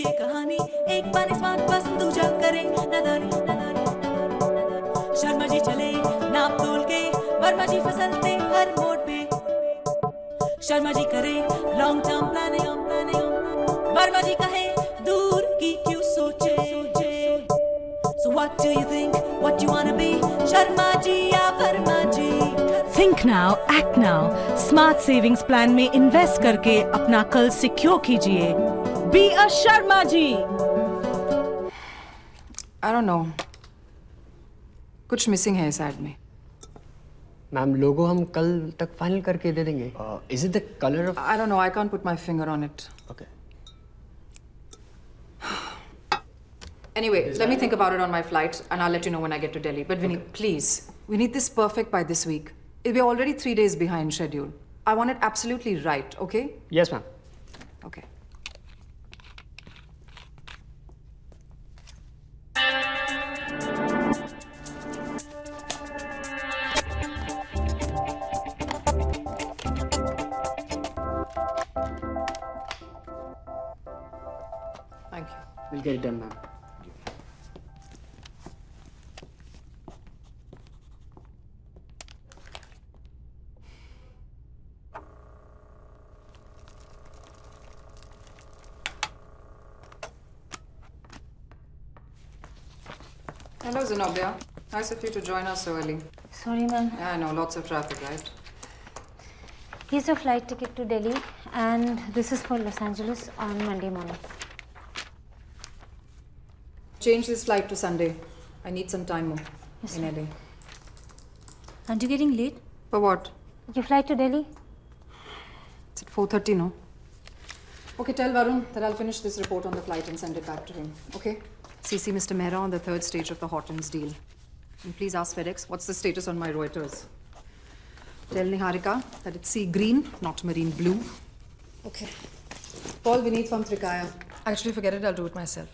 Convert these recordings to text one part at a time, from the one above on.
ये कहानी एक बार स्मार्ट पसंद दूजा करे नादानी नादानी नादानी। शर्मा जी चले नाप तोल के, वर्मा जी फिसलते हर मोड़ पे। शर्मा जी करे लॉन्ग टर्म प्लानिंग, वर्मा जी कहे दूर की क्यों सोचे। So what do you think? What do you wanna be? Sharma ji या Verma ji? Think now, act now. Smart savings plan में इन्वेस्ट करके अपना कल सिक्योर कीजिए. Be a Sharma ji. I don't know. कुछ मिसिंग है इस एड में. मैम लोगो हम कल तक फाइनल करके दे देंगे. Is it the color of? I don't know. I can't put my finger on it. Okay. Anyway, let me think about it on my flight and I'll let you know when I get to Delhi. But Vinny, please, we need this perfect by this week. We're already 3 days behind schedule. I want it absolutely right, okay? Yes, ma'am. Okay. Thank you. We'll get it done, ma'am. Hello, Zenobia. Nice of you to join us so early. Sorry, ma'am. Yeah, I know, lots of traffic, right? Here's your flight ticket to Delhi, and this is for Los Angeles on Monday morning. Change this flight to Sunday. I need some time more Yes, in ma'am. LA. Aren't you getting late? For what? Your flight to Delhi? It's at 4:30, no? Okay, tell Varun that I'll finish this report on the flight and send it back to him, okay? CC Mr. Mehra on the 3rd stage of the Hortons deal. And please ask FedEx what's the status on my Reuters. Tell Niharika that it's sea green, not marine blue. Okay. Call Vineet from Trikaya. Actually, forget it, I'll do it myself.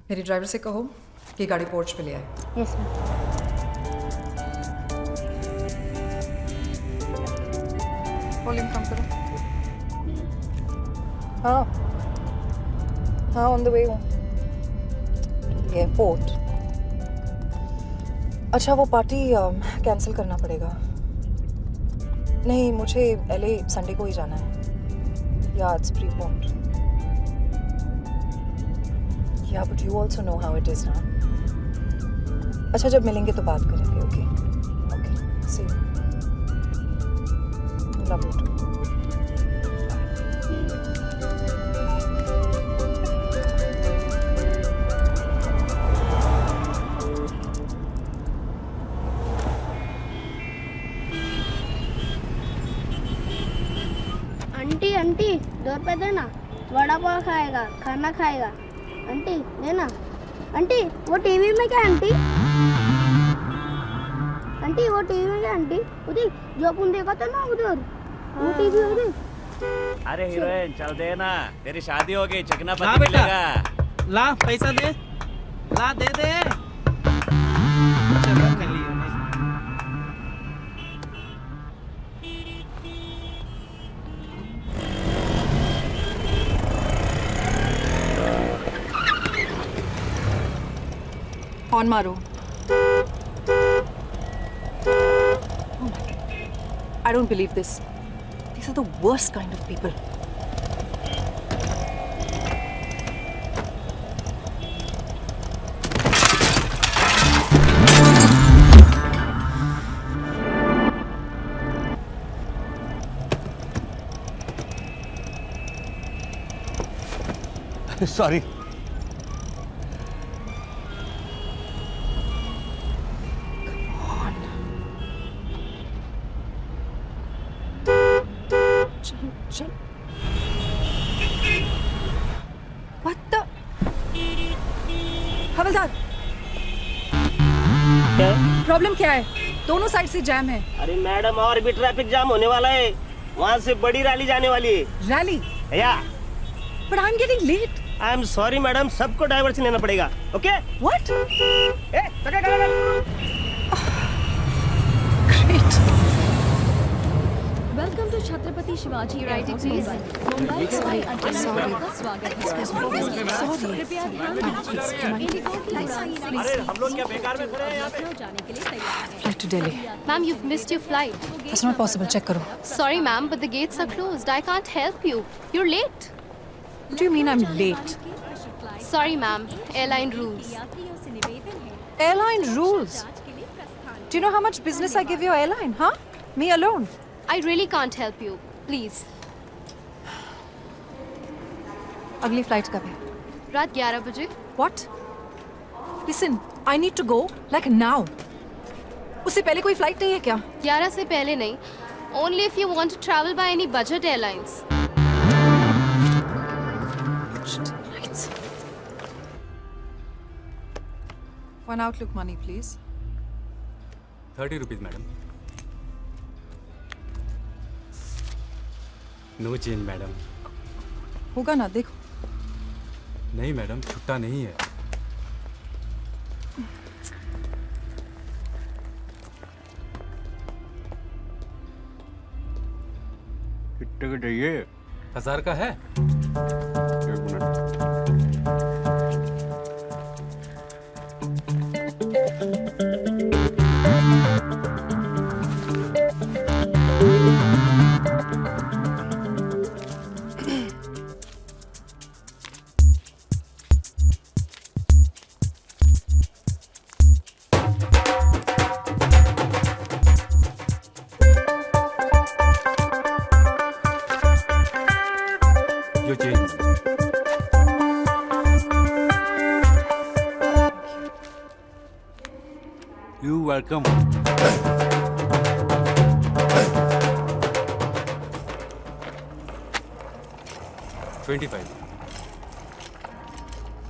मेरी driver से कहो कि गाड़ी porch पे ले आए. Yes, ma'am. Volume कम करो. हाँ हाँ ऑन द वे हूँ एयरपोर्ट. अच्छा वो पार्टी कैंसिल करना पड़ेगा. नहीं मुझे LA संडे को ही जाना है. या इट्स प्रीपोन्ड. या but you also know how it is ना. अच्छा जब मिलेंगे तो बात करेंगे. Okay okay see you. Love you too. Aunty aunty 2 रुपए देना. वड़ा पाव खाएगा, खाना खाएगा. आंटी देना. आंटी वो टीवी में क्या आंटी? आंटी वो टीवी में क्या आंटी? उधर जो अपन देखा था ना उधर वो टीवी उधर. अरे हीरोइन चल दे ना, तेरी शादी हो गई, चिकना ला पति बेटा. मिलेगा. ला पैसा दे. ला दे दे. चलो कर लियो. Horn मारो. I don't believe this. These are the worst kind of people. Sorry. Chal. What the? हवलदार. क्या? प्रॉब्लम क्या है? दोनों साइड से जैम है. अरे मैडम और भी ट्रैफिक जाम होने वाला है. वहाँ से बड़ी रैली जाने वाली है. रैली? या. But I'm getting late. I am sorry madam, सबको डाइवर्शन लेना पड़ेगा. ओके? What? ए, Great. Welcome to Chhatrapati Shivaji राइडिंग मुंबई हवाई अड्डे में आपका स्वागत है। कृपया ध्यान दीजिए इंडिगो की उड़ान अरे हम लोग क्या बेकार में खड़े हैं यहाँ पे? जाने के लिए तैयार है। Flight to Delhi. Ma'am, you've missed your flight. That's not possible. Check करो. Sorry, ma'am, but the gates are closed. I can't help you. You're late. What do you mean I'm late? Sorry, ma'am. Airline rules. यात्रियों से निवेदन है Airline rules. आज के लिए प्रस्थान Do you know how much business I give your airline, huh? Me alone. I really can't help you. Please. अगली flight कब है? रात 11 बजे. What? Listen, I need to go like now. उससे पहले कोई flight नहीं है क्या? 11 से पहले नहीं. Only if you want to travel by any budget airlines. Right. One outlook money, please. 30 rupees, madam. No change madam. होगा ना, देखो। नहीं मैडम, छुट्टा नहीं है। कितने का चाहिए? 1000 का है। एक मिनट। जो चेंज। You welcome.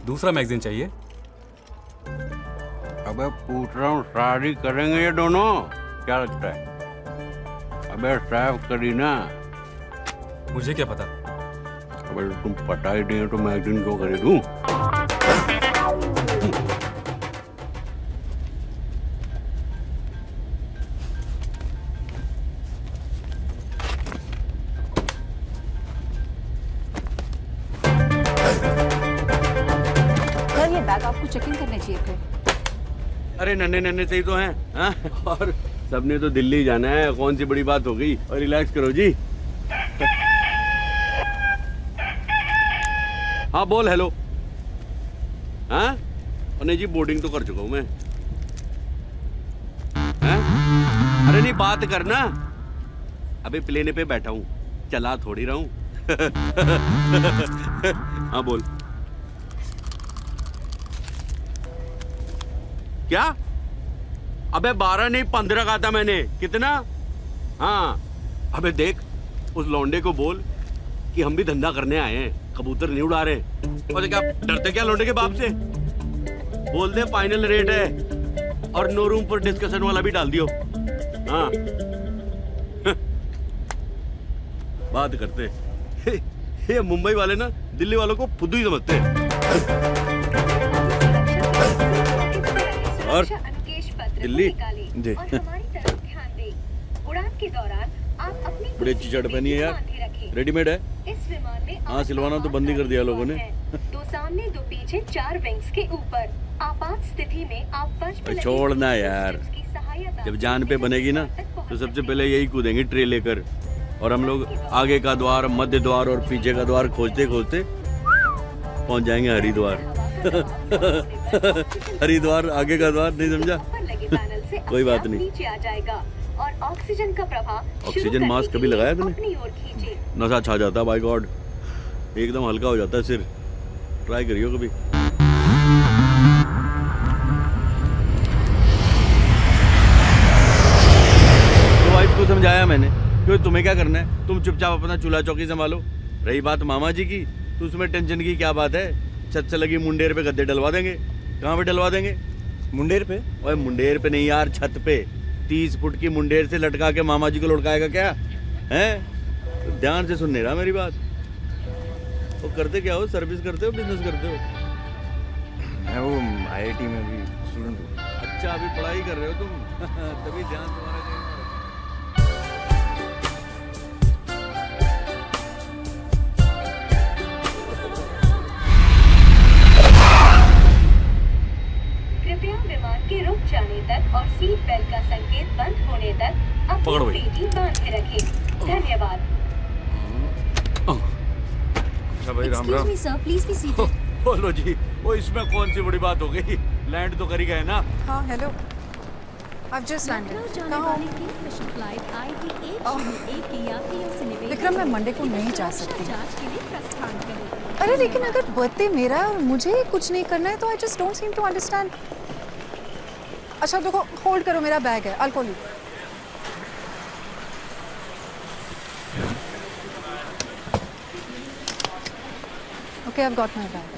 दूसरा मैगजीन चाहिए? अबे पूछ रहा हूँ, शादी करेंगे ये दोनों? क्या लगता है? अबे साफ करी ना। मुझे क्या पता? अबे तुम पता ही नहीं है तो मैगजीन क्यों खरीदूं? सर, ये बैग आपको चेकिंग करने चाहिए थे। अरे नन्हे नन्हे सही तो हैं, हाँ? और सबने तो दिल्ली जाना है, कौन सी बड़ी बात हो गई? और रिलैक्स करो जी। हाँ बोल हेलो। हाँ? और नहीं जी, बोर्डिंग तो कर चुका हूँ मैं। हाँ? अरे नहीं, बात करना। अबे प्लेन पे बैठा हूँ, चला थोड़ी रहा हूँ। हाँ बोल। क्या? अबे 12 नहीं 15 कहा था मैंने। कितना? हाँ। अबे देख, उस लौंडे को बोल कि हम भी धंधा करने आए हैं, कबूतर नहीं उड़ा रहे। और क्या डरते क्या लौंडे के बाप से? बोल दे फाइनल रेट है और नो रूम पर डिस्कशन वाला भी डाल दियो। हाँ। बात करते ये मुंबई वाले ना दिल्ली वालों को फुद्दू ही समझते हैं। और दिल्ली जी उड़ान के दौरान आप अपनी बड़ी अच्छी शर्ट पहनी है यार, रेडीमेड है। इस विमान में हाँ, सिलवाना तो बंद ही कर दिया लोगों ने। दो सामने दो पीछे 4 विंग्स के ऊपर आपात स्थिति में आप फर्श पर लगे छोड़ना यार, की सहायता जब जान पे बनेगी ना तो सबसे पहले यही कूदेंगे ट्रे लेकर, और हम लोग आगे का द्वार, मध्य द्वार और पीछे का द्वार खोजते खोजते पहुंच जाएंगे हरिद्वार। हरिद्वार आगे का द्वार, नहीं समझा? कोई बात नहीं। नीचे आ जाएगा और ऑक्सीजन का प्रभाव ऑक्सीजन मास्क कभी लगाया तूने? नशा छा जाता, बाय गॉड, एकदम हल्का हो जाता है सिर। ट्राई करियो कभी। तो वाइफ को समझाया मैंने, क्यों तुम्हें क्या करना है, तुम चुपचाप अपना चूल्हा चौकी संभालो। रही बात मामा जी की, तो उसमें टेंशन की क्या बात है? छत से लगी मुंडेर पे गद्दे डलवा देंगे। कहाँ पे डलवा देंगे? मुंडेर पे? ओए मुंडेर पे नहीं यार, छत पे। 30 फुट की मुंडेर से लटका के मामा जी को लुढ़काएगा क्या? हैं? तो ध्यान से सुन नहीं रहा मेरी बात। वो करते क्या हो? सर्विस करते हो, बिजनेस करते हो? मैं वो IIT में भी स्टूडेंट हूँ। अच्छा, अभी पढ़ाई कर रहे हो तुम? तभी ध्यान तुम्हारा कहीं सीट बेल्ट का संकेत बंद होने तक पकड़ो अपनी भाई। पेटी बांध के रखें। धन्यवाद। अच्छा भाई, Ram Excuse Ram. me, sir. Please be seated. बोलो जी, वो इसमें कौन सी बड़ी बात हो गई? लैंड तो कर ही गए ना। हाँ, hello. I've just landed. Lucknow जाने कहाँ हो? वाली किंगफिशर फ्लाइट IT 101 के यात्रियों से निवेदन विक्रम, मैं है मंडे को कि नहीं जा सुरक्षा सकती। जांच के लिए प्रस्थान करें। अरे लेकिन अगर बर्थडे मेरा है और मुझे कुछ नहीं करना है तो I just don't seem to understand. अच्छा देखो, होल्ड करो, मेरा बैग है, I call you. Okay, I have got my bag.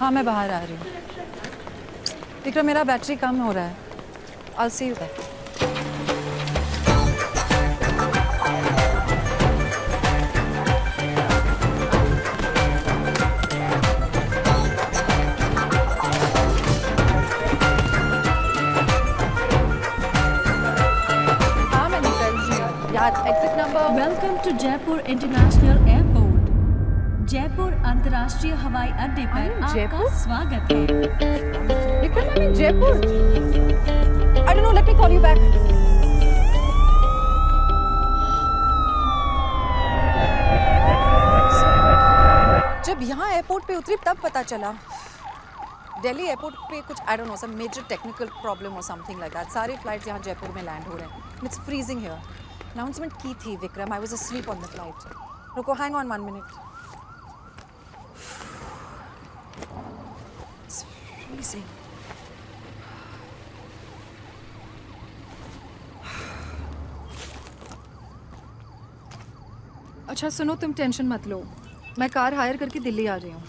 हाँ, मैं बाहर आ रही हूँ। विक्रम, मेरा बैटरी कम हो रहा है। I will see you there. हाँ, मैं निकल रही हूँ। यार, exit number. Welcome to Jaipur international airport. Jaipur अंतर्राष्ट्रीय हवाई अड्डे पर I'm in आपका Jaipur? स्वागत है। Vikram, I'm in Jaipur. I don't know, let me call you back. जब यहाँ एयरपोर्ट पे उतरी तब पता चला दिल्ली एयरपोर्ट पे कुछ I don't know some major technical problem और समथिंग लाइक दैट। सारे फ्लाइट्स यहाँ जयपुर में लैंड हो रहे हैं। It's freezing here. अनाउंसमेंट की थी Vikram, I was asleep on the flight. रुको, hang on 1 minute. It's freezing. अच्छा सुनो, तुम टेंशन मत लो, मैं कार हायर करके दिल्ली आ रही हूँ।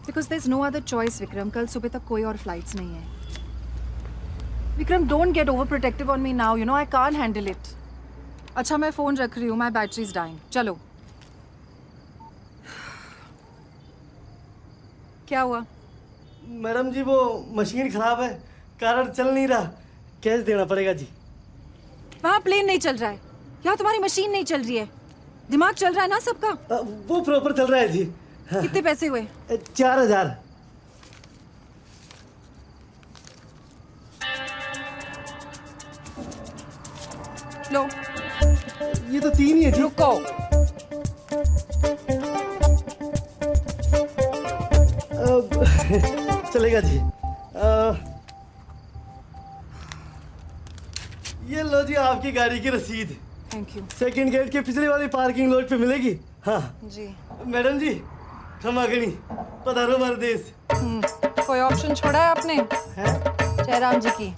Because there is no other choice Vikram, कल सुबह तक कोई और फ्लाइट्स नहीं है। Vikram, don't get over protective on me now, you know I can't handle it. अच्छा मैं फ़ोन रख रही हूँ, माई बैटरी इज डाइंग। चलो। क्या हुआ? मैडम जी, वो मशीन खराब है, कार चल नहीं रहा, कैश देना पड़ेगा जी। वहाँ प्लेन नहीं चल रहा है, यहाँ तुम्हारी मशीन नहीं चल रही है। दिमाग चल रहा है ना सबका? वो प्रॉपर चल रहा है जी। कितने पैसे हुए? 4000। लो। ये तो 3 ही है जी। रुको। चलेगा जी। ये लो जी आपकी गाड़ी की रसीद। Thank you. सेकंड गेट के पिछले वाली पार्किंग लॉट पे मिलेगी। हाँ जी। मैडम जी, क्षमा करी, पधारो हमारे देश। कोई ऑप्शन छोड़ा है आपने? जयराम जी की।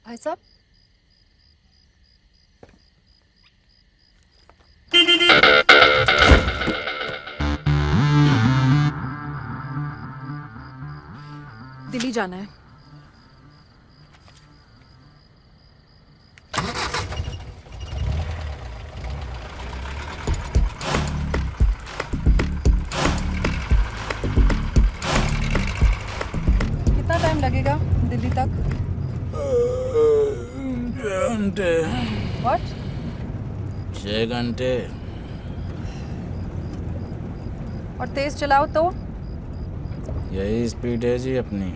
भाई साहब, दिल्ली जाना है। कितना टाइम लगेगा दिल्ली तक? घंटे। What? 6 घंटे। और तेज चलाओ तो? यही स्पीड है जी अपनी,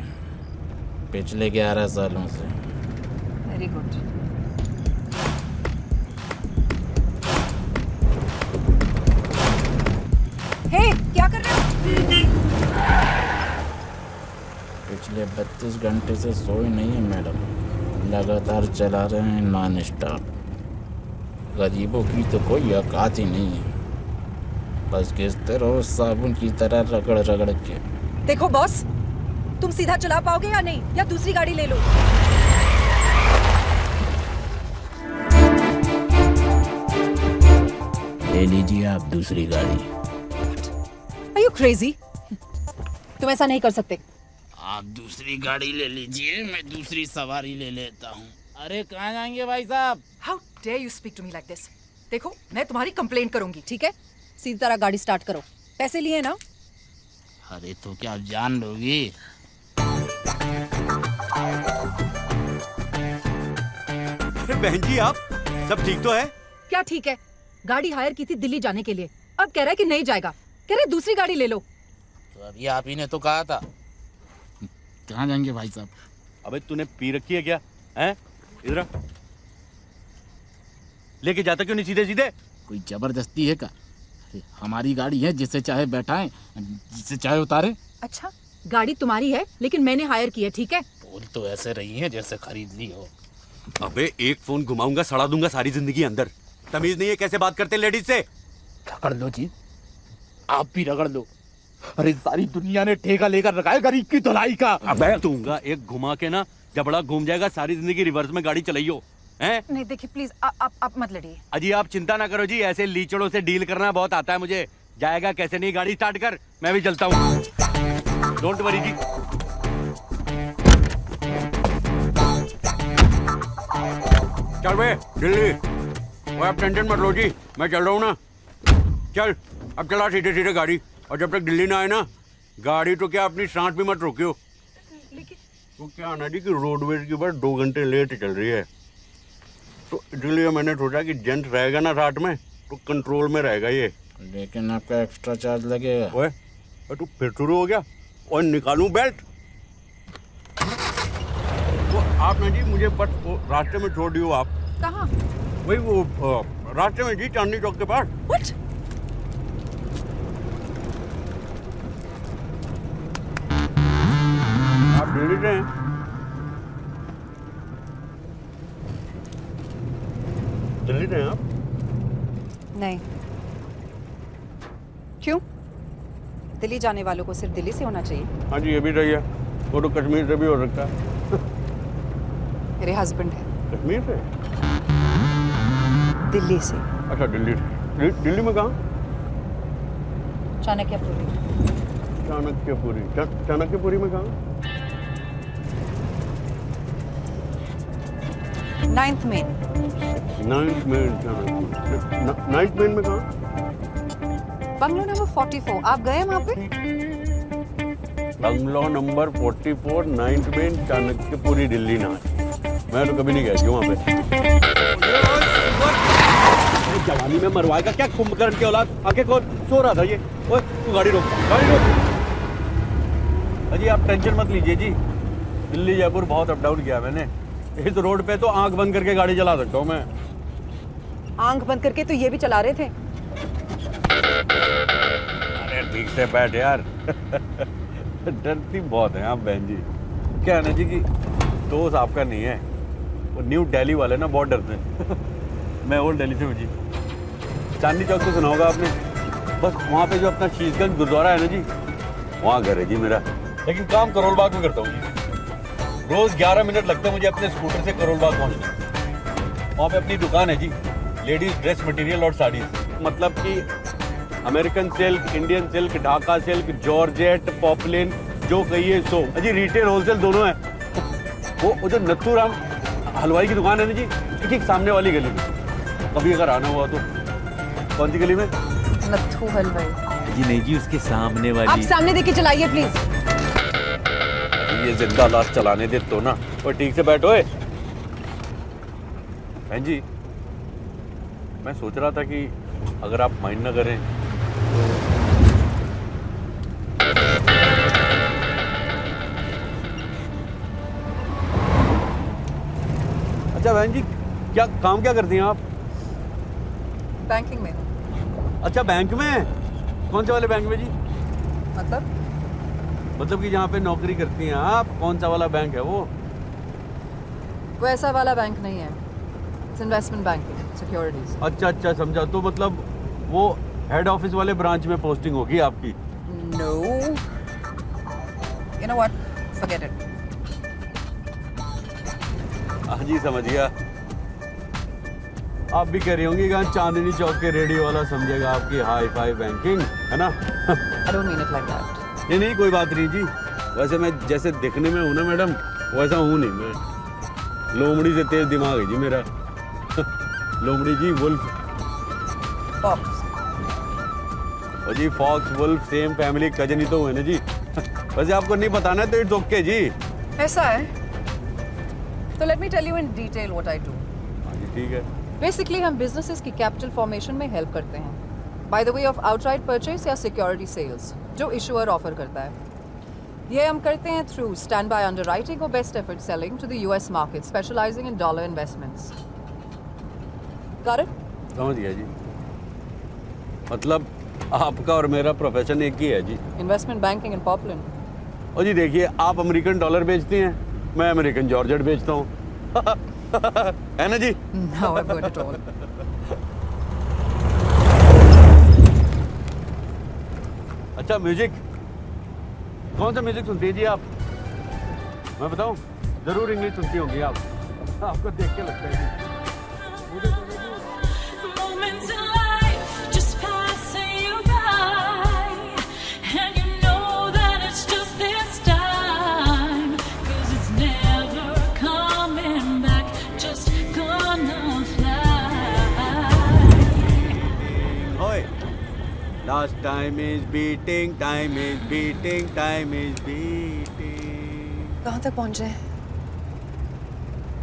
पिछले 11 सालों से। Very good. हे, क्या कर रहे हो? पिछले 32 घंटे से सोए नहीं है मैडम, लगातार चला रहे हैं नॉन स्टॉप। गरीबों की तो कोई औकात ही नहीं है, बस घिसते रहो साबुन की तरह रगड़ रगड़ के। देखो बॉस, तुम सीधा चला पाओगे या नहीं, या दूसरी गाड़ी ले लो। ले लीजिए आप दूसरी गाड़ी। Are you crazy? तुम ऐसा नहीं कर सकते। आप दूसरी गाड़ी ले लीजिए, मैं दूसरी सवारी ले लेता हूँ। अरे कहाँ जाएंगे भाई साहब? How dare you speak to me like this? देखो, मैं तुम्हारी कंप्लेंट करूंगी, ठीक है? सीधी तरह गाड़ी स्टार्ट करो। पैसे लिए ना? अरे तो क्या आप जान लोगी? बहन जी आप सब ठीक तो है? क्या ठीक है? गाड़ी हायर की थी दिल्ली जाने के लिए, अब कह रहा है कि नहीं जाएगा, कह रहे दूसरी गाड़ी ले लो। तो अभी आप ही ने तो कहा था। कहाँ जाएंगे भाई साहब? अबे तूने पी रखी है क्या? हैं? इधर आ। लेके जाता क्यों नहीं सीधे सीधे? कोई जबरदस्ती है क्या? हमारी गाड़ी है, जिससे चाहे बैठाएं, जिससे चाहे उतारे। अच्छा, गाड़ी तुम्हारी है लेकिन मैंने हायर की है, ठीक है? बोल तो ऐसे रही है जैसे खरीद ली हो। अबे एक फोन घुमाऊंगा सड़ा दूंगा सारी जिंदगी अंदर। तमीज नहीं है कैसे बात करते लेडीज से? रगड़ लो जी, आप भी रगड़ लो। अरे सारी दुनिया ने ठेका लेकर रखा है गरीब की धुलाई का। अबे दूंगा एक घुमा के ना, जबड़ा घूम जाएगा, सारी जिंदगी रिवर्स में गाड़ी चलाइयो। हैं? नहीं देखिए प्लीज, आप मत लड़िए। अजी आप चिंता ना करो जी, ऐसे लीचड़ों से डील करना बहुत आता है मुझे। जाएगा कैसे नहीं, गाड़ी स्टार्ट कर, मैं भी चलता हूँ। डोंट वरी जी। चल बे दिल्ली, और आप टेंशन मत लो जी, मैं चल रहा हूँ ना। चल अब चला सीधे सीधे गाड़ी, और जब तक दिल्ली ना आए ना, गाड़ी तो क्या अपनी सांस भी मत रोकियो। तो क्या आना जी कि रोडवेज की बस 2 घंटे लेट चल रही है, तो इसलिए मैंने सोचा कि जेंट्स रहेगा ना साथ में तो कंट्रोल में रहेगा ये। लेकिन आपका एक्स्ट्रा चार्ज लगेगा। ओए तू फिर शुरू हो गया? और निकालूं बेल्ट? तो आप ना जी मुझे बस रास्ते में छोड़ दियो आप। कहाँ? वही वो रास्ते में जी, चांदनी चौक के पास। What? आप दिल्ली से हैं? दिल्ली से हैं आप? नहीं। क्यों? दिल्ली जाने वालों को सिर्फ दिल्ली से होना चाहिए? हाँ जी ये भी सही है, वो तो कश्मीर से भी हो सकता है। मेरे हस्बैंड है। कश्मीर से? दिल्ली से। अच्छा दिल्ली से। दिल्ली में कहाँ? चाणक्यपुरी। चाणक्यपुरी? चाणक्यपुरी में कहाँ? 9th main. 9th main Chanakyapuri. 9th main में कहाँ? Bungalow number 44। आप गए वहाँ पे? Bungalow number 44 9th main Chanakyapuri Delhi ना। मैं तो कभी नहीं गया वहाँ पे। जवानी में मरवाएगा क्या कुंभकर्ण के औलाद? आके खोल, सो रहा था ये। ओए तू गाड़ी रोक, गाड़ी रोक। अजी आप टेंशन मत लीजिए जी, दिल्ली जयपुर बहुत अप डाउन किया मैंने। इस रोड पे तो आंख बंद करके गाड़ी चला सकता हूँ मैं। आंख बंद करके तो ये भी चला रहे थे। अरे ठीक से बैठ यार। डरती बहुत है आप बहन जी। क्या है ना जी कि दोस्त आपका नहीं है, वो न्यू दिल्ली वाले ना बहुत डरते हैं। मैं ओल्ड दिल्ली से हूँ जी। चांदनी चौक तो सुना होगा आपने, बस वहाँ पे जो अपना शीशगंज गुरुद्वारा है ना जी, वहाँ घर है जी मेरा। लेकिन काम करोल बाग में करता हूँ जी। रोज 11 मिनट लगते हैं मुझे अपने स्कूटर से करोल बाग पहुँचने। वहाँ पे अपनी दुकान है जी, लेडीज ड्रेस मटेरियल और साड़ी। मतलब कि American silk, Indian silk, Dhaka silk, georgette, poplin, जो कहिए सो। जी रिटेल होलसेल दोनों है। वो जो नत्थू राम हलवाई की दुकान है ना जी, ठीक सामने वाली गली में। कभी अगर आना हुआ तो। कौन सी गली में? नत्थू हलवाई जी नहीं जी, उसके सामने आप वाली। सामने देख के चलाइए प्लीज। ये जिंदा लाश चलाने दे तो ना। और ठीक से बैठो। बहन जी मैं सोच रहा था कि अगर आप माइंड ना करें अच्छा बहन जी क्या काम क्या करती हैं आप? बैंकिंग में। अच्छा बैंक में? कौन से वाले बैंक में जी? मतलब कि जहाँ पे नौकरी करती हैं आप, कौन सा वाला बैंक है वो? वो ऐसा वाला बैंक नहीं है, It's investment banking, securities. अच्छा अच्छा समझा, तो मतलब वो हेड ऑफिस वाले ब्रांच में पोस्टिंग होगी आपकी? No. You know what? Forget it. हाँ जी समझ गया। आप भी कह रही होंगी कि चांदनी चौक के रेडियो वाला समझेगा आपकी हाई फाई बैंकिंग, है ना? I don't mean it like that. नहीं नहीं कोई बात नहीं जी, वैसे मैं जैसे दिखने में हूँ ना मैडम, वैसा हूँ नहीं मैं। लोमड़ी से तेज दिमाग है जी मेरा। लोमड़ी जी वुल्फ। Fox. और जी fox wolf same family cousin ही तो हुए ना जी। वैसे आपको नहीं पता ना तो इट्स ओके जी। ऐसा है? तो let me tell you in detail what I do. हाँ जी ठीक है। Basically हम businesses की capital formation में help करते हैं by the way of outright purchase या security sales जो issuer offer करता है। ये हम करते हैं through standby underwriting or best effort selling to the US market specializing in dollar investments. Got it? समझ गया जी। मतलब आपका और मेरा प्रोफेशन एक ही है जी। Investment banking in Poplar. और जी देखिए, आप अमेरिकन डॉलर बेचती हैं, मैं अमेरिकन जॉर्जेट बेचता हूँ। है ना जी? No, I've heard it all. अच्छा म्यूजिक, कौन सा म्यूजिक सुनती है जी आप? मैं बताऊं, जरूर इंग्लिश सुनती होंगी आप। आपको देख के लगता है जी। Moments in life just passing you by, and you know that it's just this time, 'cause it's never coming back, just gonna fly. ओए, last time is beating, time is beating, time is beating. कहाँ तक पहुँचे?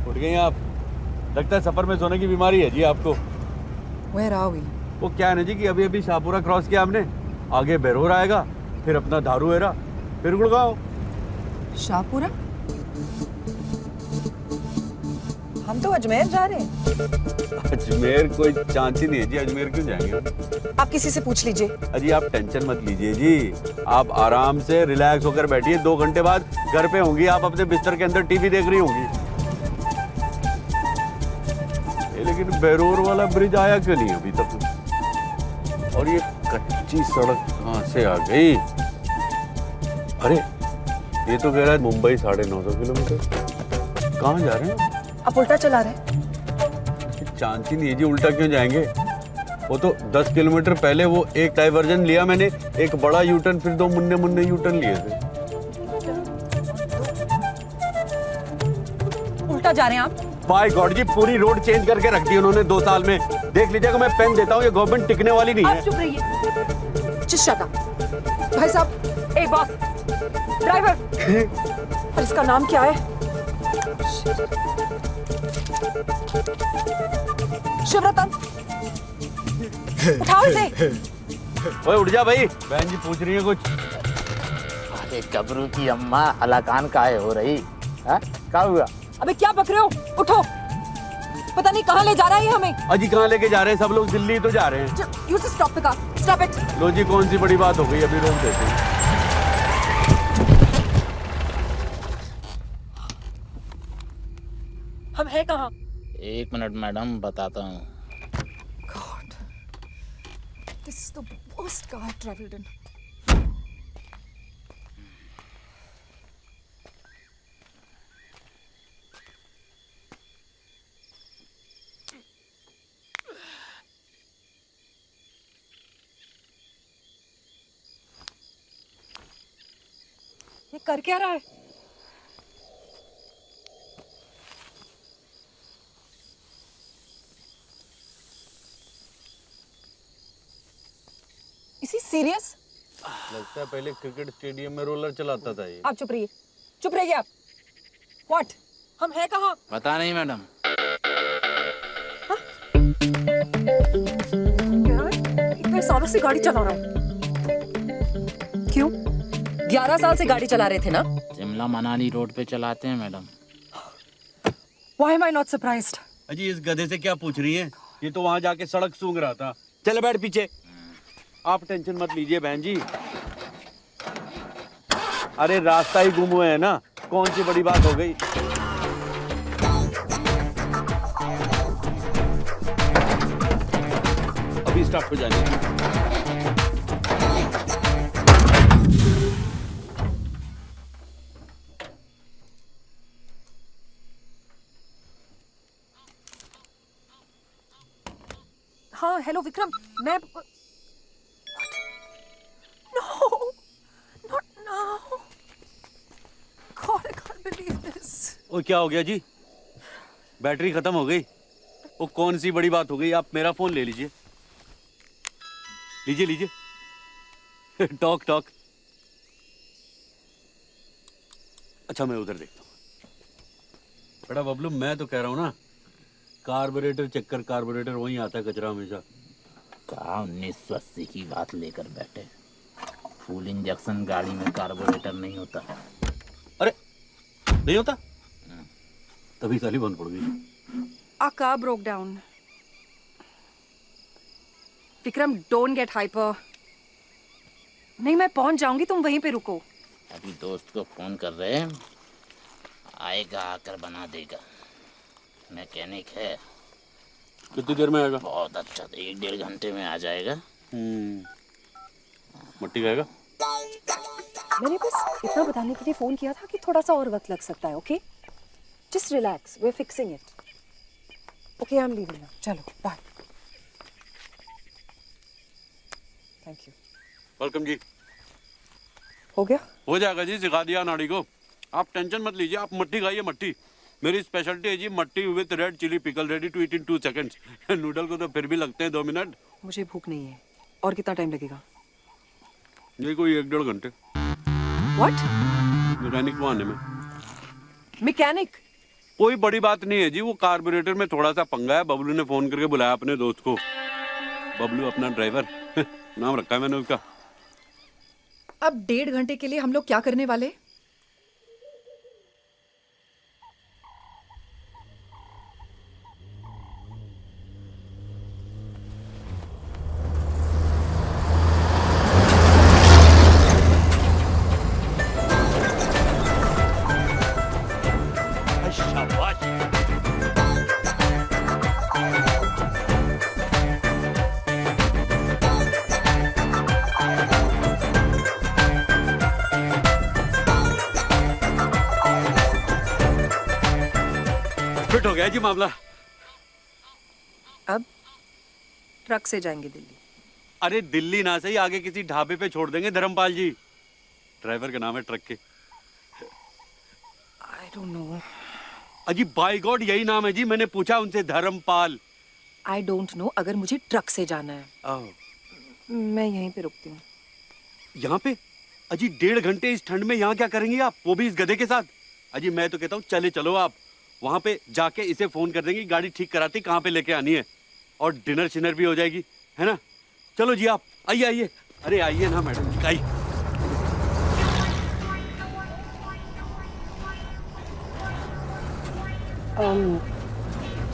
उठ गई आप? लगता है सफर में सोने की बीमारी है जी आपको। Where are we? वो क्या है ना जी कि अभी अभी शाहपुरा क्रॉस किया हमने, आगे बेरोर आएगा, फिर अपना दारू एरा, फिर गुड़गांव। शाहपुरा? हम तो अजमेर जा रहे हैं। अजमेर कोई चांस ही नहीं है जी, अजमेर क्यों जाएंगे? आप किसी से पूछ लीजिए। अजी आप टेंशन मत लीजिए जी, आप आराम से रिलैक्स होकर बैठिए, 2 घंटे बाद घर पे होंगी आप अपने बिस्तर के अंदर टीवी देख रही होंगी। लेकिन बेरोर वाला ब्रिज आया क्यों नहीं अभी तक? और ये कच्ची सड़क कहाँ से आ गई? अरे ये तो कह रहा है मुंबई 950 किलोमीटर। कहाँ जा रहे हैं? आप उल्टा चला रहे हैं? चांस ही नहीं है जी, उल्टा क्यों जाएंगे? वो तो 10 किलोमीटर पहले वो एक डाइवर्जन लिया मैंने, एक बड़ा यूटर्न, फिर 2 मुन्ने मुन्ने यूटर्न लिए थे। उल्टा जा रहे हैं आप? बाय गॉड जी, पूरी रोड चेंज करके रख दी उन्होंने 2 साल में। देख लीजिएगा, मैं पेन देता हूँ, ये गवर्नमेंट टिकने वाली नहीं है। आप चुप रहिए। जिस शट अप। भाई साहब, ए बॉस, ड्राइवर। और इसका नाम क्या है? शिवरतन। उठाओ इसे। ओए उठ जा भाई, बहन जी पूछ रही है कुछ। अरे गबरू की अम्मा हलाकान काहे हो रही? हाँ क्या हुआ? अबे क्या बक रहे हो? उठो। पता नहीं कहाँ ले जा रहा है ये हमें। अजी कहाँ लेके जा रहे हैं? सब लोग दिल्ली तो जा रहे हैं। You just stop the car. Stop it. लो जी, कौन सी बड़ी बात हो गई, अभी रोक देते हैं। हम हैं कहाँ? 1 मिनट मैडम, बताता हूँ। God, this is the worst car I've traveled in. ये कर क्या रहा है? Is he serious? लगता है पहले क्रिकेट स्टेडियम में रोलर चलाता था ये। आप चुप रहिए, चुप रहिए आप। What? हम हैं कहाँ? पता नहीं मैडम। इतने सालों से गाड़ी चला रहा हूँ। क्यों? 11 साल से गाड़ी चला रहे थे ना? शिमला मनाली रोड पे चलाते हैं madam. Why am I not surprised? अजी इस गधे से क्या पूछ रही हैं? ये तो वहां जाके सड़क सूंघ रहा था। चले बैठ पीछे। आप टेंशन मत लीजिए बहन जी। अरे रास्ता ही गुम हुआ है ना, कौन सी बड़ी बात हो गई? स्टार्ट हो जाने। हाँ हेलो विक्रम, मैं no not now, god I can't believe this. ओ क्या हो गया जी? बैटरी खत्म हो गई? वो कौन सी बड़ी बात हो गई? आप मेरा फोन ले लीजिए, लीजिए लीजिए। Talk talk. अच्छा मैं उधर देखता हूँ। बड़ा बबलू, मैं तो कह रहा हूँ ना, कार्बोरेटर चेक कर, कार्बोरेटर वहीं आता है कचरा हमेशा। कहा 1980 की बात लेकर बैठे। फुल इंजेक्शन गाड़ी में कार्बोरेटर नहीं होता। अरे नहीं होता? तभी साली बंद पड़ गई। Our car broke down. Vikram, don't get hyper. नहीं, मैं पहुंच जाऊंगी, तुम वहीं पे रुको। अभी दोस्त को फोन कर रहे हैं, आएगा आकर बना देगा। मैकेनिक है। कितनी देर में आएगा? बहुत अच्छा, 1-1.5 घंटे में आ जाएगा। मट्टी खाएगा? मैंने बस इतना बताने के लिए फोन किया था कि थोड़ा सा और वक्त लग सकता है, okay? Just relax, we're fixing it. Okay, I'm leaving now. चलो, bye. Thank you. वेलकम जी। हो गया? हो जाएगा जी, सिखा दिया नाड़ी को। आप टेंशन मत लीजिए, आप मट्टी खाइए मट्टी। मेरी स्पेशलिटी है जी matthi with red chilli pickle, ready to eat in 2 seconds. Noodle को तो फिर भी लगते हैं 2 मिनट। मुझे भूख नहीं है। और कितना टाइम लगेगा? ये कोई 1-1.5 घंटे। What? मैकेनिक को आने में। मैकेनिक? कोई बड़ी बात नहीं है जी, वो कार्बोरेटर में थोड़ा सा पंगा है। बबलू ने फोन करके बुलाया अपने दोस्त को। बबलू अपना ड्राइवर नाम रखा है मैंने उसका। अब 1.5 घंटे के लिए हम लोग क्या करने वाले? फिट हो गया जी मामला। अब ट्रक से जाएंगे दिल्ली। अरे दिल्ली ना सही, आगे किसी ढाबे पे छोड़ देंगे धर्मपाल जी। ड्राइवर का नाम है ट्रक के। I don't know. अजी बाय गॉड यही नाम है जी, मैंने पूछा उनसे, धर्मपाल। I don't know, अगर मुझे ट्रक से जाना है। मैं यहीं पे रुकती हूँ। यहाँ पे? अजी 1.5 घंटे इस ठंड में यहाँ क्या करेंगे आप, वो भी इस गधे के साथ? अजी मैं तो कहता हूँ चले चलो आप, वहाँ पे जाके इसे फोन कर देंगे, गाड़ी ठीक कराती कहाँ पे लेके आनी है, और डिनर शिनर भी हो जाएगी, है ना? चलो जी आप आइए आइए। अरे आइए ना मैडम जी, आइए।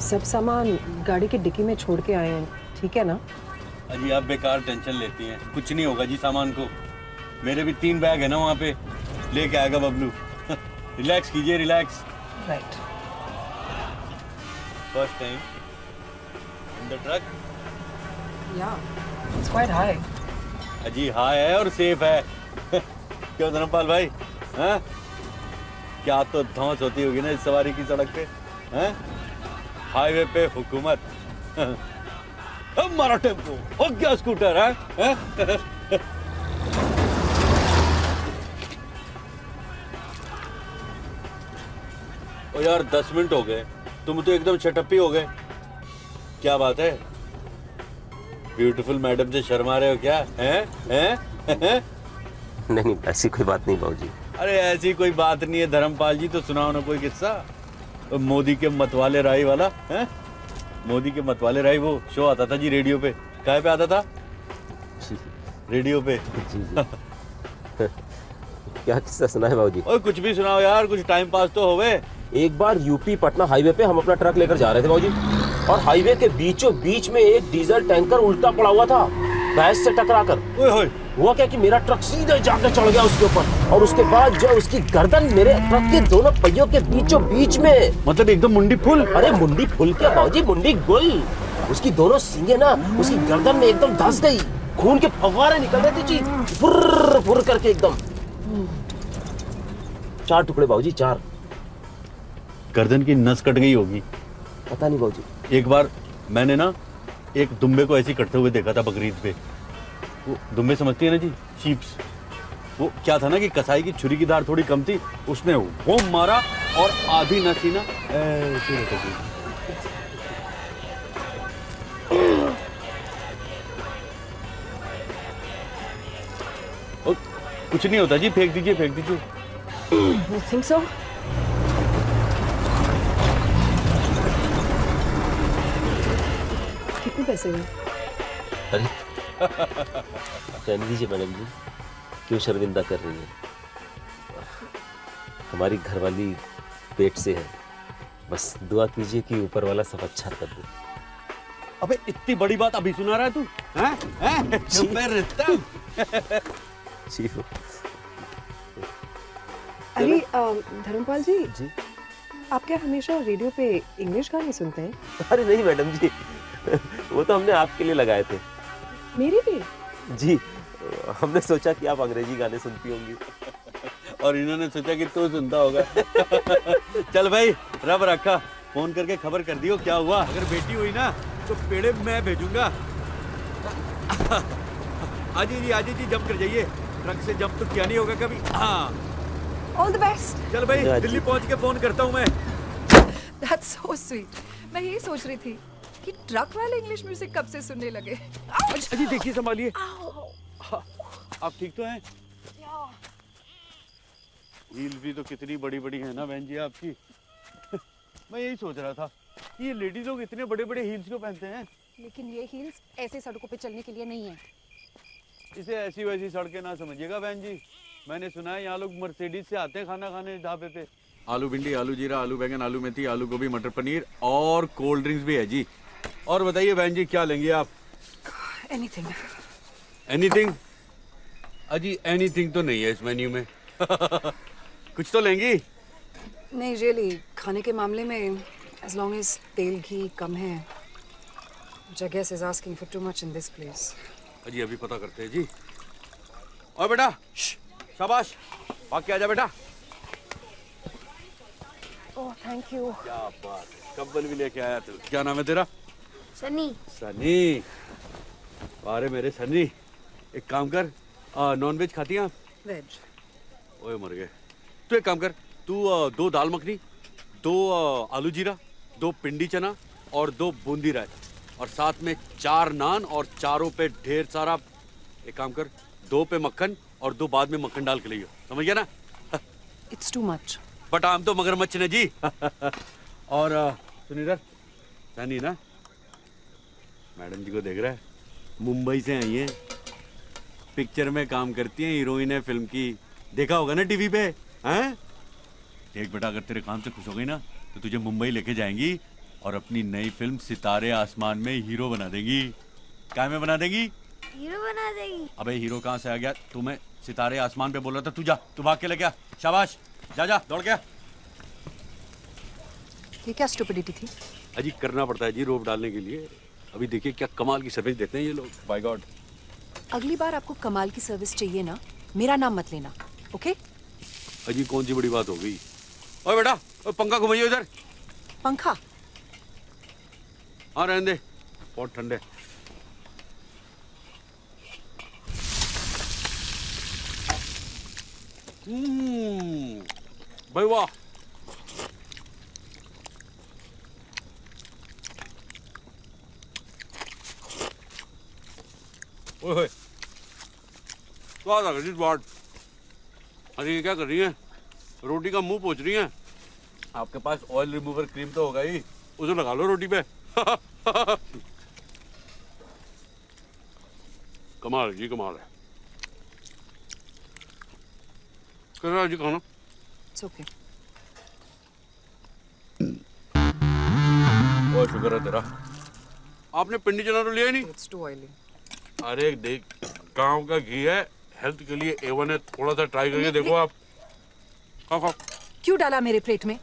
सब सामान गाड़ी की डिक्की में छोड़ के आए हैं, ठीक है ना? अजी आप बेकार टेंशन लेती हैं, कुछ नहीं होगा जी सामान को। मेरे भी 3 बैग है ना वहाँ पे, लेके आएगा बबलू। रिलैक्स कीजिए, relax. Right. First time in the truck? या, इट्स क्वाइट हाई। अजी हाई है और सेफ है। क्यों धर्मपाल भाई? हाँ? क्या तो धौंस होती होगी ना इस सवारी की सड़क पे, हैं? हाईवे पे हुकूमत। हमारा टेम्पो हो गया स्कूटर है? ओ यार 10 मिनट हो गए, तुम तो एकदम शटअप ही हो गए। क्या बात है? ब्यूटीफुल मैडम से शर्मा रहे हो क्या? हैं? नहीं ऐसी कोई बात नहीं बाबूजी। अरे ऐसी कोई बात नहीं है धर्मपाल जी, तो सुनाओ ना कोई किस्सा। मोदी के मतवाले राय वाला, हैं? मोदी के मतवाले राय वो शो आता था जी रेडियो पे, कहाँ पे आता था? रेडियो पे। जी जी। क्या किस्सा सुना है बाबूजी? ओए कुछ भी सुनाओ यार, कुछ टाइम पास तो होवे। एक बार यूपी पटना हाईवे पे हम अपना ट्रक लेकर जा रहे थे बाबूजी, और हाईवे के बीचों बीच में एक डीजल टैंकर उल्टा पड़ा हुआ था भैंस से टकराकर। ओए होए। हुआ क्या कि मेरा ट्रक सीधे जाकर चढ़ गया उसके ऊपर, और उसके बाद जो उसकी गर्दन मेरे ट्रक के दोनों पहियों के बीचों बीच में। मतलब एकदम मुंडी फुल? अरे मुंडी फुल क्या बाबूजी, मुंडी गुल। उसकी दोनों सींगे ना उसकी गर्दन में एकदम धंस गई, खून के फव्वारे निकल रहे थे जी, फुर्र फुर्र करके एकदम। 4 टुकड़े बाबूजी, 4। गर्दन की नस कट गई होगी। पता नहीं बाबूजी। एक बार मैंने ना एक दुम्बे को ऐसे कटते हुए देखा था बकरीद पे। वो दुम्बे समझती है ना जी, शीप्स। वो क्या था ना कि कसाई की छुरी की धार थोड़ी कम थी, उसने वो मारा और आधी नस ही ना ऐसे लटक गई। कुछ नहीं होता जी, फेंक दीजिए फेंक दीजिए। You think so? कितने पैसे हुए? अरे रहने दीजिए मैडम जी, क्यों शर्मिंदा कर रही है? हमारी घरवाली पेट से है, बस दुआ कीजिए कि ऊपर वाला सब अच्छा कर दे। अबे इतनी बड़ी बात अभी सुना रहा है तू? हैं? मैं रिश्ता जी अरे धर्मपाल जी, आप क्या हमेशा रेडियो पे इंग्लिश गाने सुनते हैं? अरे नहीं मैडम जी, वो तो हमने आपके लिए लगाए थे। मेरे भी? जी, हमने सोचा कि आप अंग्रेजी गाने सुनती होंगी। और इन्होंने सोचा कि तू सुनता होगा। चल भाई, रब रखा, फोन करके खबर कर दियो क्या हुआ। अगर बेटी हुई ना तो पेड़े मैं भेजूंगा। आजी जी जंप कर जाइए, ट्रक से जंप तो किया नहीं होगा कभी। हाँ ऑल द बेस्ट। चल भाई, दिल्ली पहुंच के फोन करता हूँ मैं। That's so sweet. मैं यही सोच रही थी कि ट्रक वाले इंग्लिश म्यूजिक कब से सुनने लगे। अजी देखिए, संभालिए। आप ठीक तो हैं? हील भी तो कितनी बड़ी बड़ी है ना बहन जी आपकी। मैं यही सोच रहा था कि ये लेडीज लोग इतने बड़े बड़े हील्स क्यों पहनते हैं। लेकिन ये हील्स ऐसे सड़कों पे चलने के लिए नहीं है। इसे ऐसी वैसी सड़कें ना समझिएगा बहन जी। मैंने सुना है यहाँ लोग मर्सिडीज से आते हैं खाना खाने ढाबे पे। आलू भिंडी, आलू जीरा, आलू बैंगन, आलू मेथी, आलू गोभी, मटर पनीर और कोल्ड ड्रिंक्स भी है जी। और बताइए बहन जी, क्या लेंगे आप? एनीथिंग। एनीथिंग? अजी एनीथिंग तो नहीं है इस मेन्यू में। कुछ तो लेंगी? नहीं रियली, खाने के मामले में एज लॉन्ग एज तेल घी कम है, which I guess is asking for too much in this place. अजी अभी पता करते हैं जी। और बेटा शाबाश, भाग के आजा बेटा। Oh thank you. क्या बात है, कंबल भी लेके आया तू। क्या नाम है तेरा? सनी। सनी। अरे मेरे सनी, एक काम कर, नॉन वेज खाती हैं आप? वेज। ओए मर गए। तू एक काम कर, तू 2 दाल मखनी, 2 आलू जीरा, 2 पिंडी चना और 2 बूंदी रायता, और साथ में 4 नान और चारों पे ढेर सारा। एक काम कर, 2 पे मक्खन और 2 बाद में मक्खन डाल के लियो, समझ गया ना? It's too much. बट आम तो मगरमच्छ ने जी। और सुन इधर, सनी ना मैडम जी को देख रहा है, मुंबई से आई है, पिक्चर में काम करती है, हीरोइन है फिल्म की। देखा होगा ना टीवी पे। हैं? देख बेटा, अगर तेरे काम से खुश हो गई ना तो तुझे मुंबई लेके जाएंगी और अपनी नई फिल्म सितारे आसमान में हीरो बना देंगी। क्या में बना देंगी? हीरो बना देगी। अबे हीरो कहाँ से आ गया? तुम्हें सितारे आसमान पे बोल रहा था। तू जा, तू भाग के ले गया। शाबाश, जा जा दौड़ गया। ये क्या स्टुपिडिटी थी? अजी करना पड़ता है जी रोप डालने के लिए। अभी देखिए क्या कमाल की सर्विस देते हैं ये लोग, बाय गॉड। अगली बार आपको कमाल की सर्विस चाहिए ना, मेरा नाम मत लेना, ओके? अजी कौन सी बड़ी बात हो गई? ओए बेटा, ओए पंखा घुमाइए इधर। पंखा? हाँ रहने दे, बहुत ठंडे। भाई वाह, ओए क्या कर रही बात? अरे ये क्या कर रही है? रोटी का मुंह पोंछ रही है। आपके पास ऑयल रिमूवर क्रीम तो होगा ही, उसे लगा लो रोटी पे। कमाल जी, कमाल है। कर रहा जी खाना? It's okay. बहुत शुक्र है तेरा। आपने पिंडी चना तो लिया ही नहीं? It's too oily. अरे देख, गांव का घी है, हेल्थ के लिए A1 है, थोड़ा सा ट्राई करके देखो आप। खाओ खाओ। क्यों डाला मेरे प्लेट में?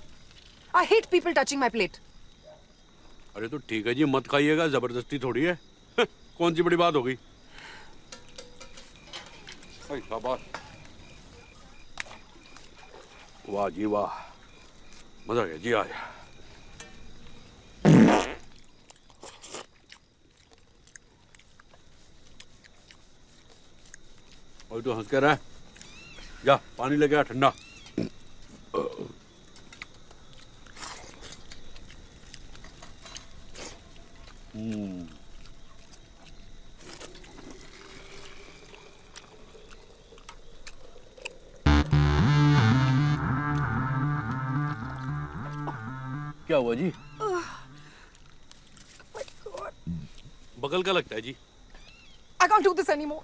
I hate people touching my plate. अरे तो ठीक है जी, मत खाइएगा, जबरदस्ती थोड़ी है। कौन सी बड़ी बात हो गई। शाबाश, वाह जी वाह, मजा आ गया जी आज। और तो हंस कर रहा है, जा पानी लेके आ ठंडा। क्या हुआ जी? बगल का लगता है जी। I can't do this anymore.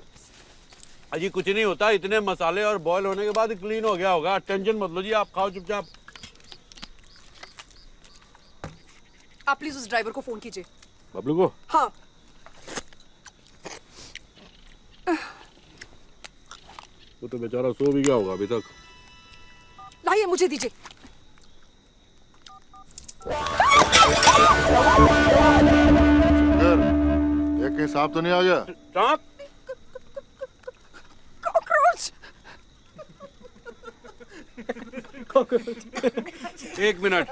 अजी कुछ नहीं होता, इतने मसाले और बॉईल होने के बाद क्लीन हो गया होगा। टेंशन मत लो जी, आप खाओ चुपचाप। आप प्लीज उस ड्राइवर को फोन कीजिए। बबलू को? हाँ। वो तो बेचारा सो भी गया होगा अभी तक। लाइए, मुझे दीजिए। एक कहीं सांप तो नहीं आ गया? सांप? कॉकरोच। एक मिनट,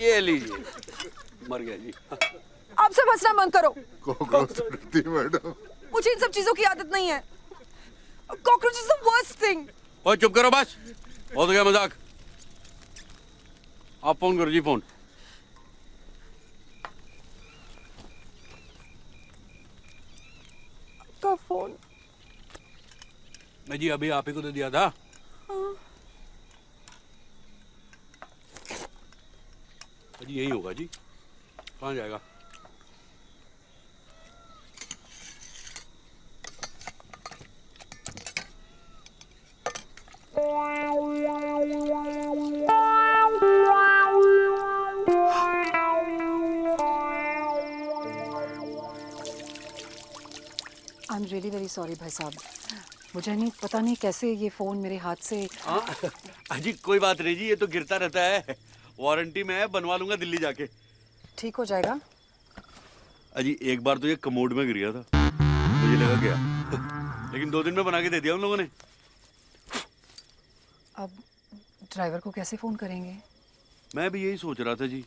ये लीजिए, मर गया जी। आप सब हंसना बंद करो। कॉकरोच से डरती मैडम? मुझे इन सब चीजों की आदत नहीं है। Cockroach is the worst thing. और चुप करो बस, बहुत हो गया मजाक। आप फोन करो जी, फोन। का फोन? मैं जी अभी आप ही को दे दिया था। हाँ। जी यही होगा जी, कहाँ जाएगा? I am really very sorry भाई साहब, मुझे नहीं पता नहीं कैसे ये फ़ोन मेरे हाथ से। अजी कोई बात नहीं जी, ये तो गिरता रहता है, वारंटी में है, बनवा लूंगा दिल्ली जाके। ठीक हो जाएगा। अजी एक बार तो ये कमोड में गिर गया था, मुझे लगा गया, लेकिन 2 दिन में बना के दे दिया उन लोगों ने। अब ड्राइवर को कैसे फ़ोन करेंगे? मैं भी यही सोच रहा था जी,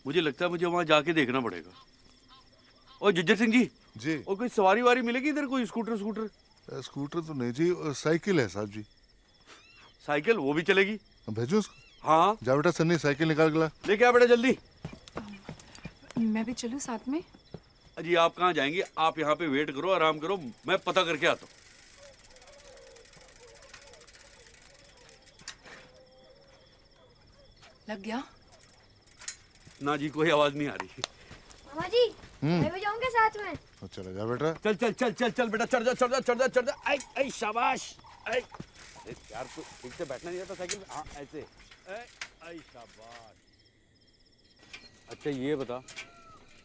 मुझे लगता है मुझे वहाँ जाके देखना पड़ेगा। और जिज्जर सिंह जी जी, और कोई सवारी वारी मिलेगी इधर, कोई स्कूटर? स्कूटर तो नहीं जी, साइकिल है साहब जी। साइकिल वो भी चलेगी? भेजो उसको। हाँ जा बेटा सन्नी, साइकिल निकाल के ला। लेके आ बेटा जल्दी। मैं भी चलूं साथ में? अजी आप कहाँ जाएंगे, आप यहाँ पे वेट करो, आराम करो, मैं पता करके आता हूँ। लग गया? ना जी कोई आवाज नहीं आ रही। मामा जी, मैं भी जाऊंगा साथ में। चला जा बेटा। चल चल चल चल चल बेटा, चढ़ जा चढ़ जा चढ़ जा चढ़ जा। आई आई शाबाश। आई यार तू ठीक से बैठना नहीं आता साइकिल में। हाँ ऐसे। आई शाबाश। अच्छा ये बता,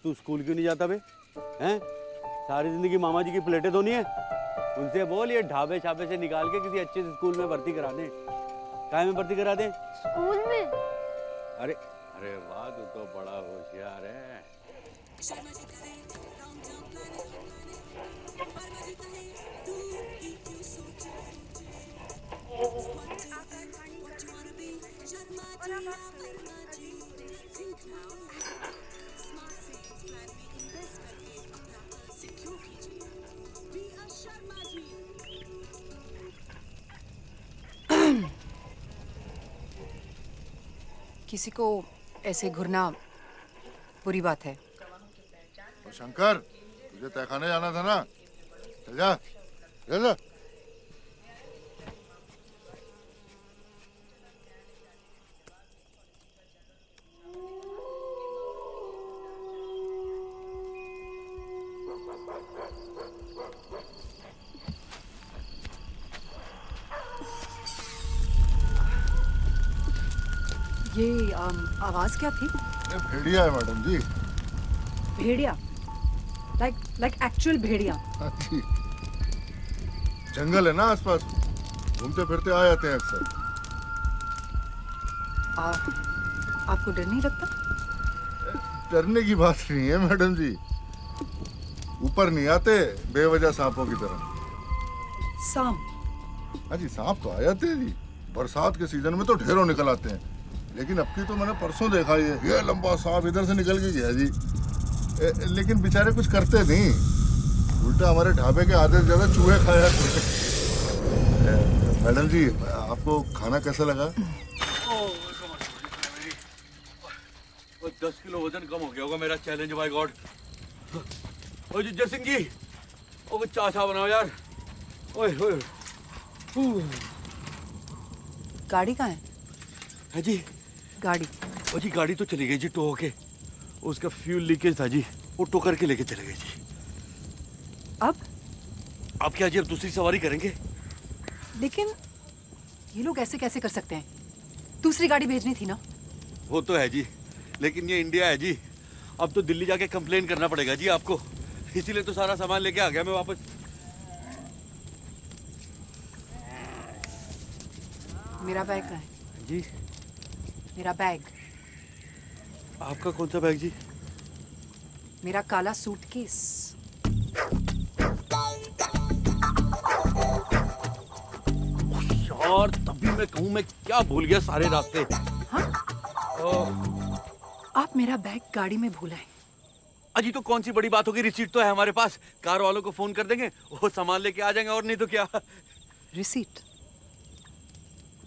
तू स्कूल क्यों नहीं जाता बे? हैं? सारी जिंदगी मामा जी की प्लेटें धोनी है? उनसे बोल ये ढाबे छाबे से निकाल के किसी अच्छे से स्कूल में भर्ती करा दें। काय में भर्ती करा दें? स्कूल में। अरे अरे वाह, तू तो बड़ा होशियार है। किसी को ऐसे घुरना बुरी बात है। शंकर, तुझे तहखाने जाना था ना, चल जा, चल जा। ये आवाज क्या थी? ये भेड़िया है मैडम जी। भेड़िया? लाइक एक्चुअल भेड़िया? हाँ जी, जंगल है ना आसपास, घूमते फिरते आ जाते हैं अक्सर। आपको डर नहीं लगता? डरने की बात नहीं है मैडम जी, ऊपर नहीं आते बेवजह सांपों की तरह। सांप? हाँ जी, सांप तो आ जाते हैं जी, बरसात के सीजन में तो ढेरों निकल आते हैं, लेकिन अब की तो मैंने परसों देखा ये लंबा सांप इधर से निकल के गया जी। लेकिन बेचारे कुछ करते नहीं, उल्टा हमारे ढाबे के आधे से ज्यादा चूहे खा जाते हैं। मैडम जी, आपको खाना कैसा लगा? 10 किलो वजन कम हो गया होगा मेरा, चैलेंज बाय गॉड। ओ जिज्जर सिंह जी, ओ चाचा बनाओ यार। ओए ओए, गाड़ी कहाँ है? है जी गाड़ी? ओ जी गाड़ी तो चली गई जी, टो होके। उसका फ्यूल लीकेज था जी, वो टो करके लेके चले गए जी। अब क्या जी, अब दूसरी सवारी करेंगे। लेकिन ये लोग ऐसे कैसे कर सकते हैं? दूसरी गाड़ी भेजनी थी ना। वो तो है जी, लेकिन ये इंडिया है जी, अब तो दिल्ली जाके कंप्लेन करना पड़ेगा जी आपको, इसीलिए तो सारा सामान लेके आ गया मैं वापस। मेरा बैग कहाँ है? जी मेरा बैग। आपका कौन सा बैग जी? मेरा काला सूटकेस। यार तभी मैं कहूँ, मैं क्या भूल गया सारे रास्ते। हाँ? आप मेरा बैग गाड़ी में भूला है। अजी तो कौन सी बड़ी बात होगी, रिसीट तो है हमारे पास, कार वालों को फोन कर देंगे, वो सामान लेके आ जाएंगे, और नहीं तो क्या। रिसीट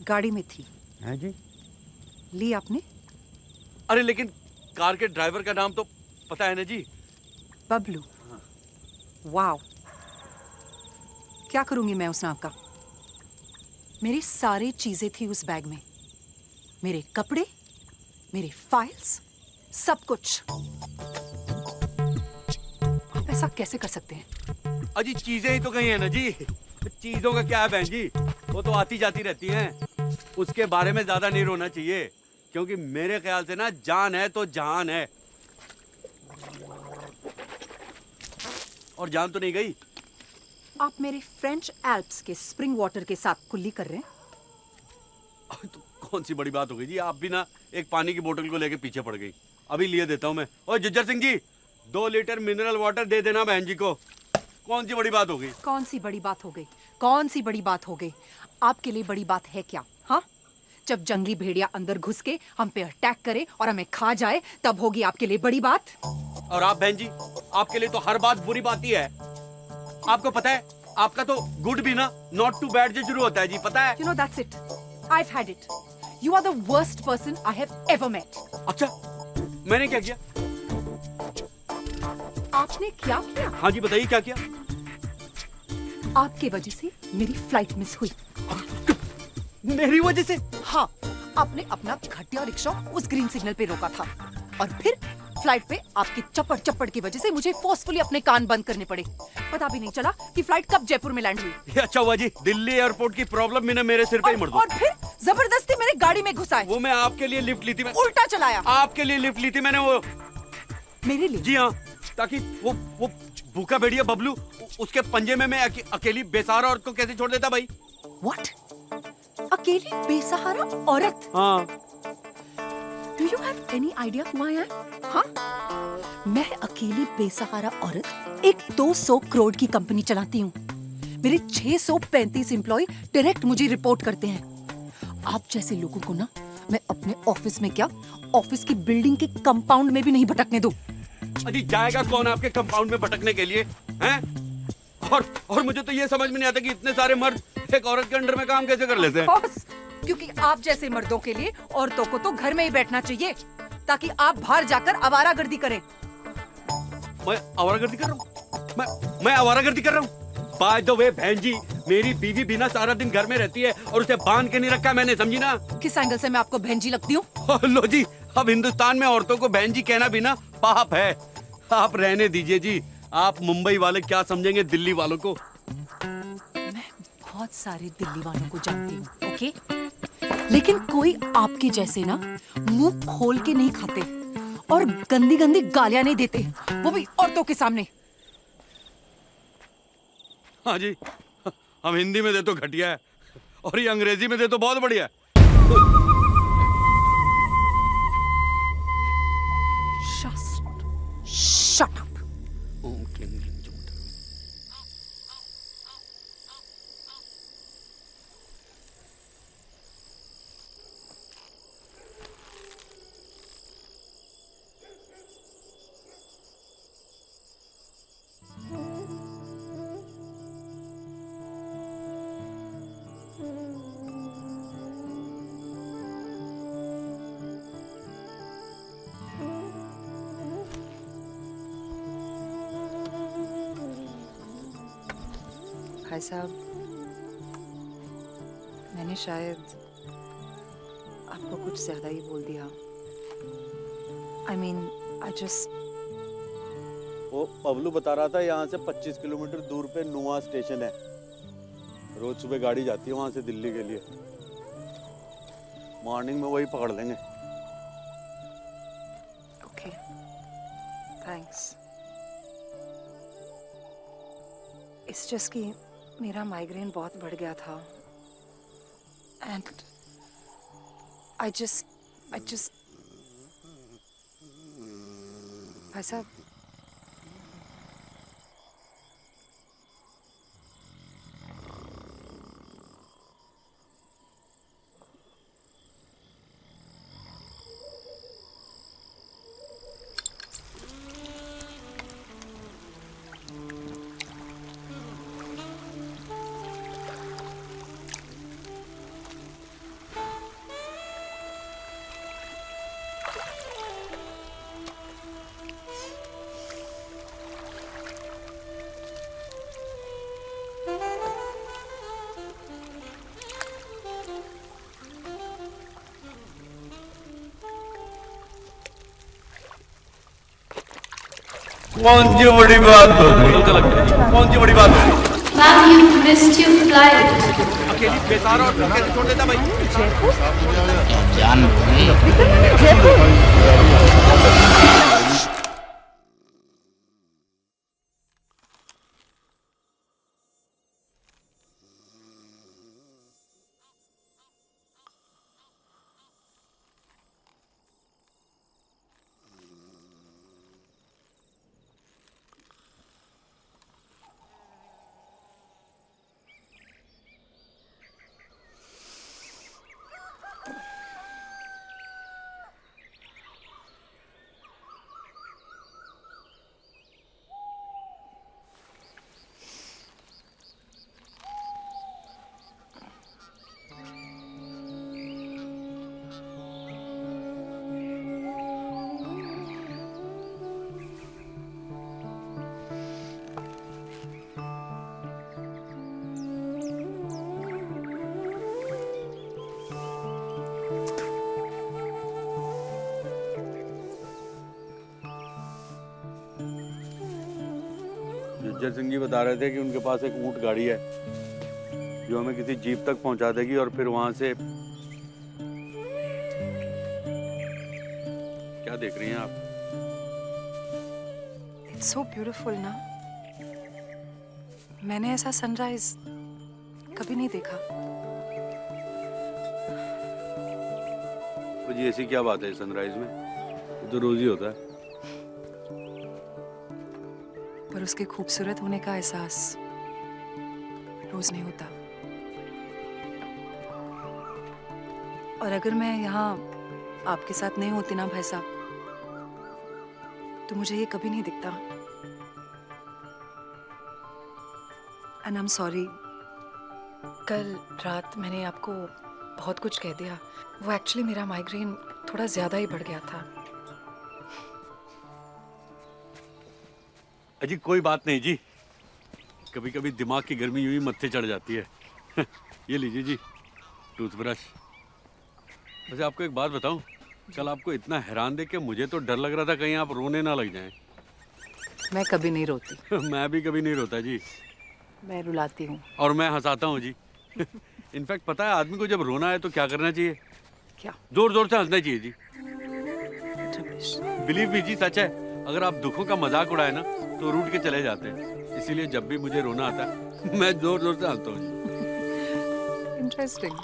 गाड़ी में थी। हैं जी? ली आपने? अरे लेकिन कार के ड्राइवर का नाम तो पता है ना जी? बबलू। वाओ, क्या करूंगी मैं उस नाम का? मेरी सारी चीजें थी उस बैग में, मेरे कपड़े, मेरे फाइल्स, सब कुछ। आप ऐसा कैसे कर सकते हैं? अजी चीजें ही तो गई है ना जी, चीजों का क्या है बहन जी, वो तो आती जाती रहती हैं, उसके बारे में ज्यादा नहीं रोना चाहिए, क्योंकि मेरे ख्याल से ना जान है तो जहान है, और जान तो नहीं गई। आप मेरे फ्रेंच एल्प्स के स्प्रिंग वाटर के साथ कुल्ली कर रहे हैं? तो कौन सी बड़ी बात हो गई जी, आप भी ना एक पानी की बोतल को लेके पीछे पड़ गई। अभी लिए देता हूँ मैं। और जिज्जर Singh ji, 2 litre mineral water दे देना बहन जी को। कौन सी बड़ी बात हो गई? कौन सी बड़ी बात हो गई? कौन सी बड़ी बात हो गई? आपके लिए बड़ी बात है क्या? हाँ, जब जंगली भेड़िया अंदर घुस के हम पे अटैक करे और हमें खा जाए, तब होगी आपके लिए बड़ी बात। और आप बहन जी, आपके लिए तो हर बात बुरी बात ही है। आपको पता है, आपका तो गुड भी ना नॉट टू बैड से शुरू होता है जी, पता है? You know, that's it. I've had it. You are the worst person I have ever met. अच्छा, मैंने क्या किया? आपने क्या किया? हाँ जी बताइए, क्या किया? आपके वजह से मेरी फ्लाइट मिस हुई। मेरी वजह से? हाँ, आपने अपना घटिया रिक्शा उस ग्रीन सिग्नल पे रोका था, और फिर फ्लाइट पे आपकी चप्पड़ चप्पड़ की वजह से मुझे फोर्सफुली अपने कान बंद करने पड़े। पता भी नहीं चला कि फ्लाइट कब जयपुर में लैंड हुई। अच्छा हुआ जी, दिल्ली एयरपोर्ट की प्रॉब्लम भी ना मेरे सिर पे ही मर दो। और फिर जबरदस्ती मेरे गाड़ी में घुसाए। वो मैं आपके लिए लिफ्ट ली थी, मैं उल्टा चलाया। आपके लिए लिफ्ट ली थी मैंने, वो मेरे लिए? जी हाँ, ताकि वो भूखा भेड़िया बबलू, उसके पंजे में मैं अकेली बेसहारा औरत को कैसे छोड़ देता भाई? What? अकेली बेसहारा औरत? हाँ। Do you have any idea who I am? हाँ? मैं अकेली बेसहारा औरत एक 200 करोड़ की कंपनी चलाती हूँ। मेरे 635 एम्प्लॉय डायरेक्ट मुझे रिपोर्ट करते हैं। आप जैसे लोगों को ना मैं अपने ऑफिस में क्या, ऑफिस की बिल्डिंग के कंपाउंड में भी नहीं भटकने दूँ। अजी जाएगा कौन आपके कंपाउंड में भटकने के लिए, हैं? और मुझे तो ये समझ में नहीं आता कि इतने सारे मर्द एक औरत के अंडर में काम कैसे कर लेते हैं? क्योंकि आप जैसे मर्दों के लिए औरतों को तो घर में ही बैठना चाहिए, ताकि आप बाहर जाकर आवारागर्दी करें। मैं आवारागर्दी कर रहा हूँ? मैं आवारागर्दी कर रहा हूँ? बाय द वे बहन जी, मेरी बीवी भी ना सारा दिन घर में रहती है और उसे बांध के नहीं रखा मैंने, समझी ना? किस एंगल से मैं आपको बहन जी लगती हूँ? लो जी, अब हिंदुस्तान में औरतों को बहन जी कहना भी ना पाप है। आप रहने दीजिए जी, आप मुंबई वाले क्या समझेंगे दिल्ली वालों को? मैं बहुत सारे दिल्ली वालों को जानती हूँ, ओके? लेकिन कोई आपके जैसे ना मुंह खोल के नहीं खाते और गंदी गंदी गालियां नहीं देते, वो भी औरतों के सामने। हाँ जी, हम हिंदी में दे तो घटिया है, और ये अंग्रेजी में दे तो बहुत बढ़िया है। शस्त्र भाई साहब, मैंने शायद आपको कुछ ज्यादा ही बोल दिया। I mean, I just... वो पवलू बता रहा था यहाँ से 25 किलोमीटर दूर पे नुआ स्टेशन है। रोज सुबह गाड़ी जाती है वहाँ से दिल्ली के लिए। मॉर्निंग में वही पकड़ लेंगे। Okay, thanks. It's just कि मेरा माइग्रेन बहुत बढ़ गया था। And I just भाई साहब, कौन सी बड़ी बात हो गई? कौन सी बड़ी बात हो गई? Ma'am, you missed your flight. अकेली बेसारा और कैसे छोड़ देता भाई? जान जय सिंह जी बता रहे थे कि उनके पास एक ऊंट गाड़ी है जो हमें किसी जीप तक पहुंचा देगी और फिर वहां से। क्या देख रही हैं आप? It's so beautiful ना। मैंने ऐसा सनराइज कभी नहीं देखा। तो जी ऐसी क्या बात है सनराइज में? वो तो रोज ही होता है। पर उसके खूबसूरत होने का एहसास रोज नहीं होता। और अगर मैं यहाँ आपके साथ नहीं होती ना भाई साहब, तो मुझे ये कभी नहीं दिखता। एंड आई एम सॉरी, कल रात मैंने आपको बहुत कुछ कह दिया। वो एक्चुअली मेरा माइग्रेन थोड़ा ज्यादा ही बढ़ गया था। अजी कोई बात नहीं जी, कभी कभी दिमाग की गर्मी यूं ही मत्थे चढ़ जाती है। ये लीजिए जी टूथब्रश। वैसे आपको एक बात बताऊं, कल आपको इतना हैरान देख के मुझे तो डर लग रहा था कहीं आप रोने ना लग जाएं। मैं कभी नहीं रोती। मैं भी कभी नहीं रोता जी। मैं रुलाती हूँ। और मैं हंसाता हूँ जी। इनफैक्ट पता है आदमी को जब रोना है तो क्या करना चाहिए? क्या? जोर जोर से हंसना चाहिए जी। बिलीव मी जी, सच है। अगर आप दुखों का मजाक उड़ाए ना तो रूठ के चले जाते हैं। इसीलिए जब भी मुझे रोना आता है मैं जोर जोर से हंसता हूँ जी। इंटरेस्टिंग।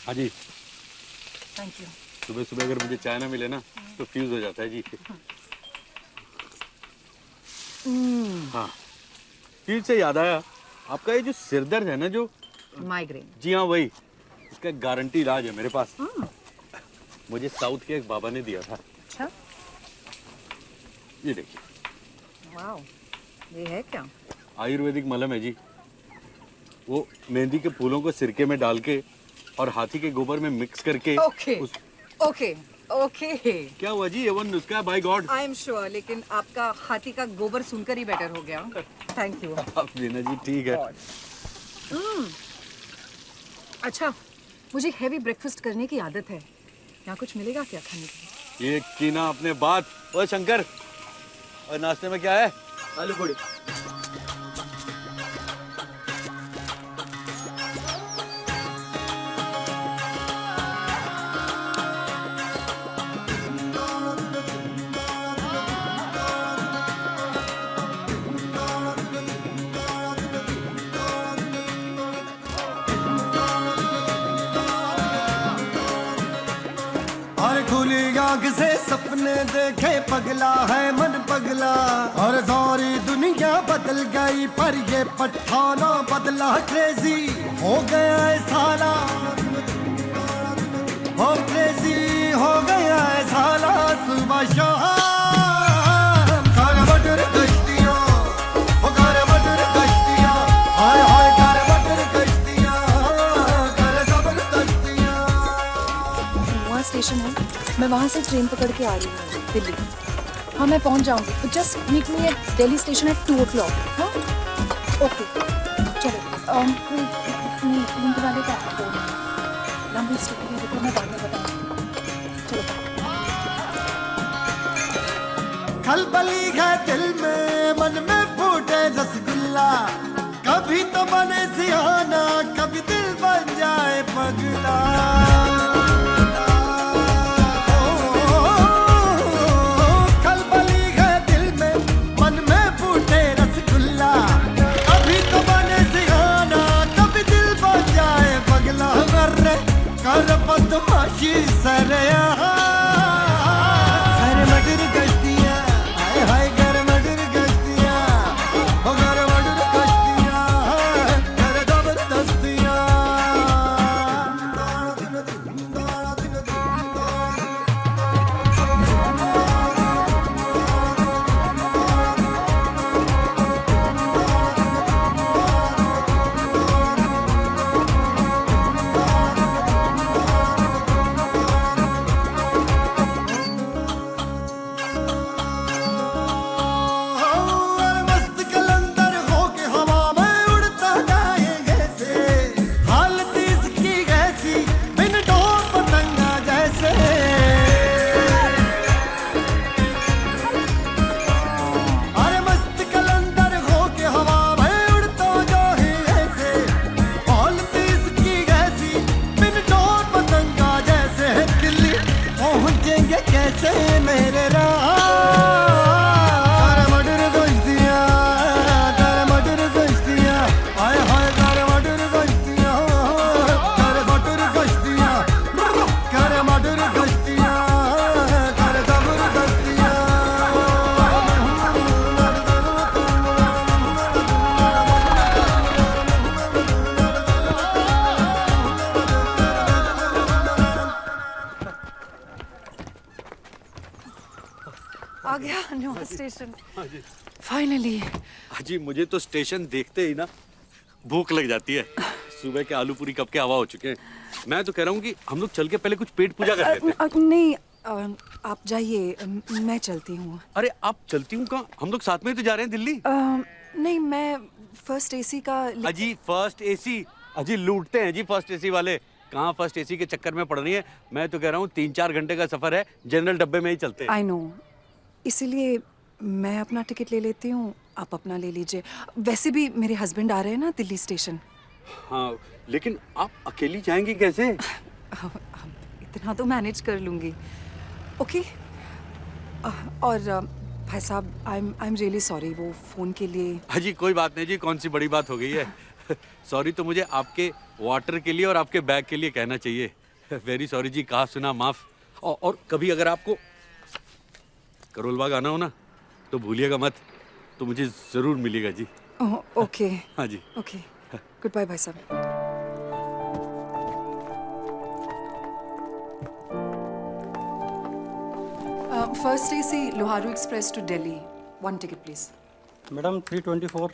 हाँ जी, थैंक यू। सुबह सुबह अगर मुझे चाय ना मिले ना तो फ्यूज हो जाता है जी। हाँ, फ्यूज से याद आया, आपका ये जो सिर दर्द है ना, जो माइग्रेन। जी हाँ वही, इसका गारंटी इलाज है मेरे पास। मुझे साउथ के एक बाबा ने दिया था। अच्छा, ये देखिए। वाओ, ये है क्या? आयुर्वेदिक मलहम है जी। वो मेहंदी के फूलों को सिरके में डाल के और हाथी के गोबर में मिक्स करके ओके ओके ओके क्या हुआ जी, ये वो नुस्खा है by God. I am sure, लेकिन आपका हाथी का गोबर सुनकर ही बेटर हो गया। Thank you. आप लेना जी, ठीक है। अच्छा, मुझे हैवी ब्रेकफास्ट करने की आदत है, यहाँ कुछ मिलेगा क्या खाने के लिए? ये की ना अपने बात। ओए शंकर, और नाश्ते में क्या है? आलू पूड़ी। और खुली आंख से सपने देखे पगला है मन पगला, और सारी दुनिया बदल गई पर ये पठाना बदला क्रेजी हो गया है साला, हो क्रेजी हो गया है साला। सुबह शाम घर मटर कश्तियाँ, हो घर मटर कश्तियाँ, हाय हाय घर मटर कश्तियाँ, घर जबरदस्तियाँ। वहाँ स्टेशन है, मैं वहाँ से ट्रेन पकड़ के आ रही हूँ दिल्ली। हाँ मैं पहुँच जाऊँगी, तो just meet me at Delhi station at 2 o'clock। हाँ ओके चलो। लिंक वाले का लंबी स्टोरी है, तो मैं बाद में बताऊँगी। चलो। खलबली है दिल में मन में फूटे रसगुल्ला, कभी तो बने सियाना कभी दिल बन जाए पगला। खलबली है दिल में मन में फूटे रसगुल्ला, कभी तो बने सियाना कभी दिल बन जाए पगला। कर बदमाशी सरेया घर मटर गश्तियाँ, हाय हाय घर मटर गश्तियाँ, हो घर मटर गश्तियाँ, घर जबरदस्तियाँ। मस्त कलंदर होके हवा में उड़ता जाएंगे से, हालत इसकी कैसी बिन डोर पतंगा जैसे। अरे मस्त कलंदर होके हवा में उड़ता जाएंगे से, हालत इसकी कैसी बिन डोर पतंगा जैसे। दिल्ली पहुंचेंगे कैसे मेरे राह, आ गया न्यू स्टेशन फाइनली। जी मुझे तो स्टेशन देखते ही ना भूख लग जाती है। सुबह के आलू पूरी कब के हवा हो चुके हैं। मैं तो कह रहा हूँ कि हम लोग चल के पहले कुछ पेट पूजा कर लेते हैं। नहीं आप जाइए, मैं चलती हूँ। अरे आप चलती हूँ कहाँ, हम लोग साथ में ही तो जा रहे हैं दिल्ली। नहीं मैं फर्स्ट एसी का। अजी फर्स्ट एसी, अजी लूटते हैं जी फर्स्ट एसी वाले। कहाँ फर्स्ट एसी के चक्कर में पड़ रही है। मैं तो कह रहा हूँ 3-4 घंटे का सफर है, जनरल डब्बे में ही चलते हैं। आई नो, इसीलिए मैं अपना टिकट ले लेती हूँ, आप अपना ले लीजिए। वैसे भी मेरे हस्बैंड आ रहे हैं ना दिल्ली स्टेशन। हाँ लेकिन आप अकेली जाएंगी कैसे? इतना तो मैनेज कर लूँगी। ओके। और भाई साहब आई एम रियली सॉरी वो फ़ोन के लिए। अजी कोई बात नहीं जी, कौन सी बड़ी बात हो गई है। सॉरी तो मुझे आपके वाटर के लिए और आपके बैग के लिए कहना चाहिए। वेरी सॉरी जी, कहा सुना माफ़। और कभी अगर आपको करोल बाग आना हो ना तो भूलिएगा मत, तो मुझे ज़रूर मिलेगा जी। ओके। हाँ जी ओके, गुड बाय भाई साहब। First AC Loharu express to Delhi, 1 ticket please. Madam 324।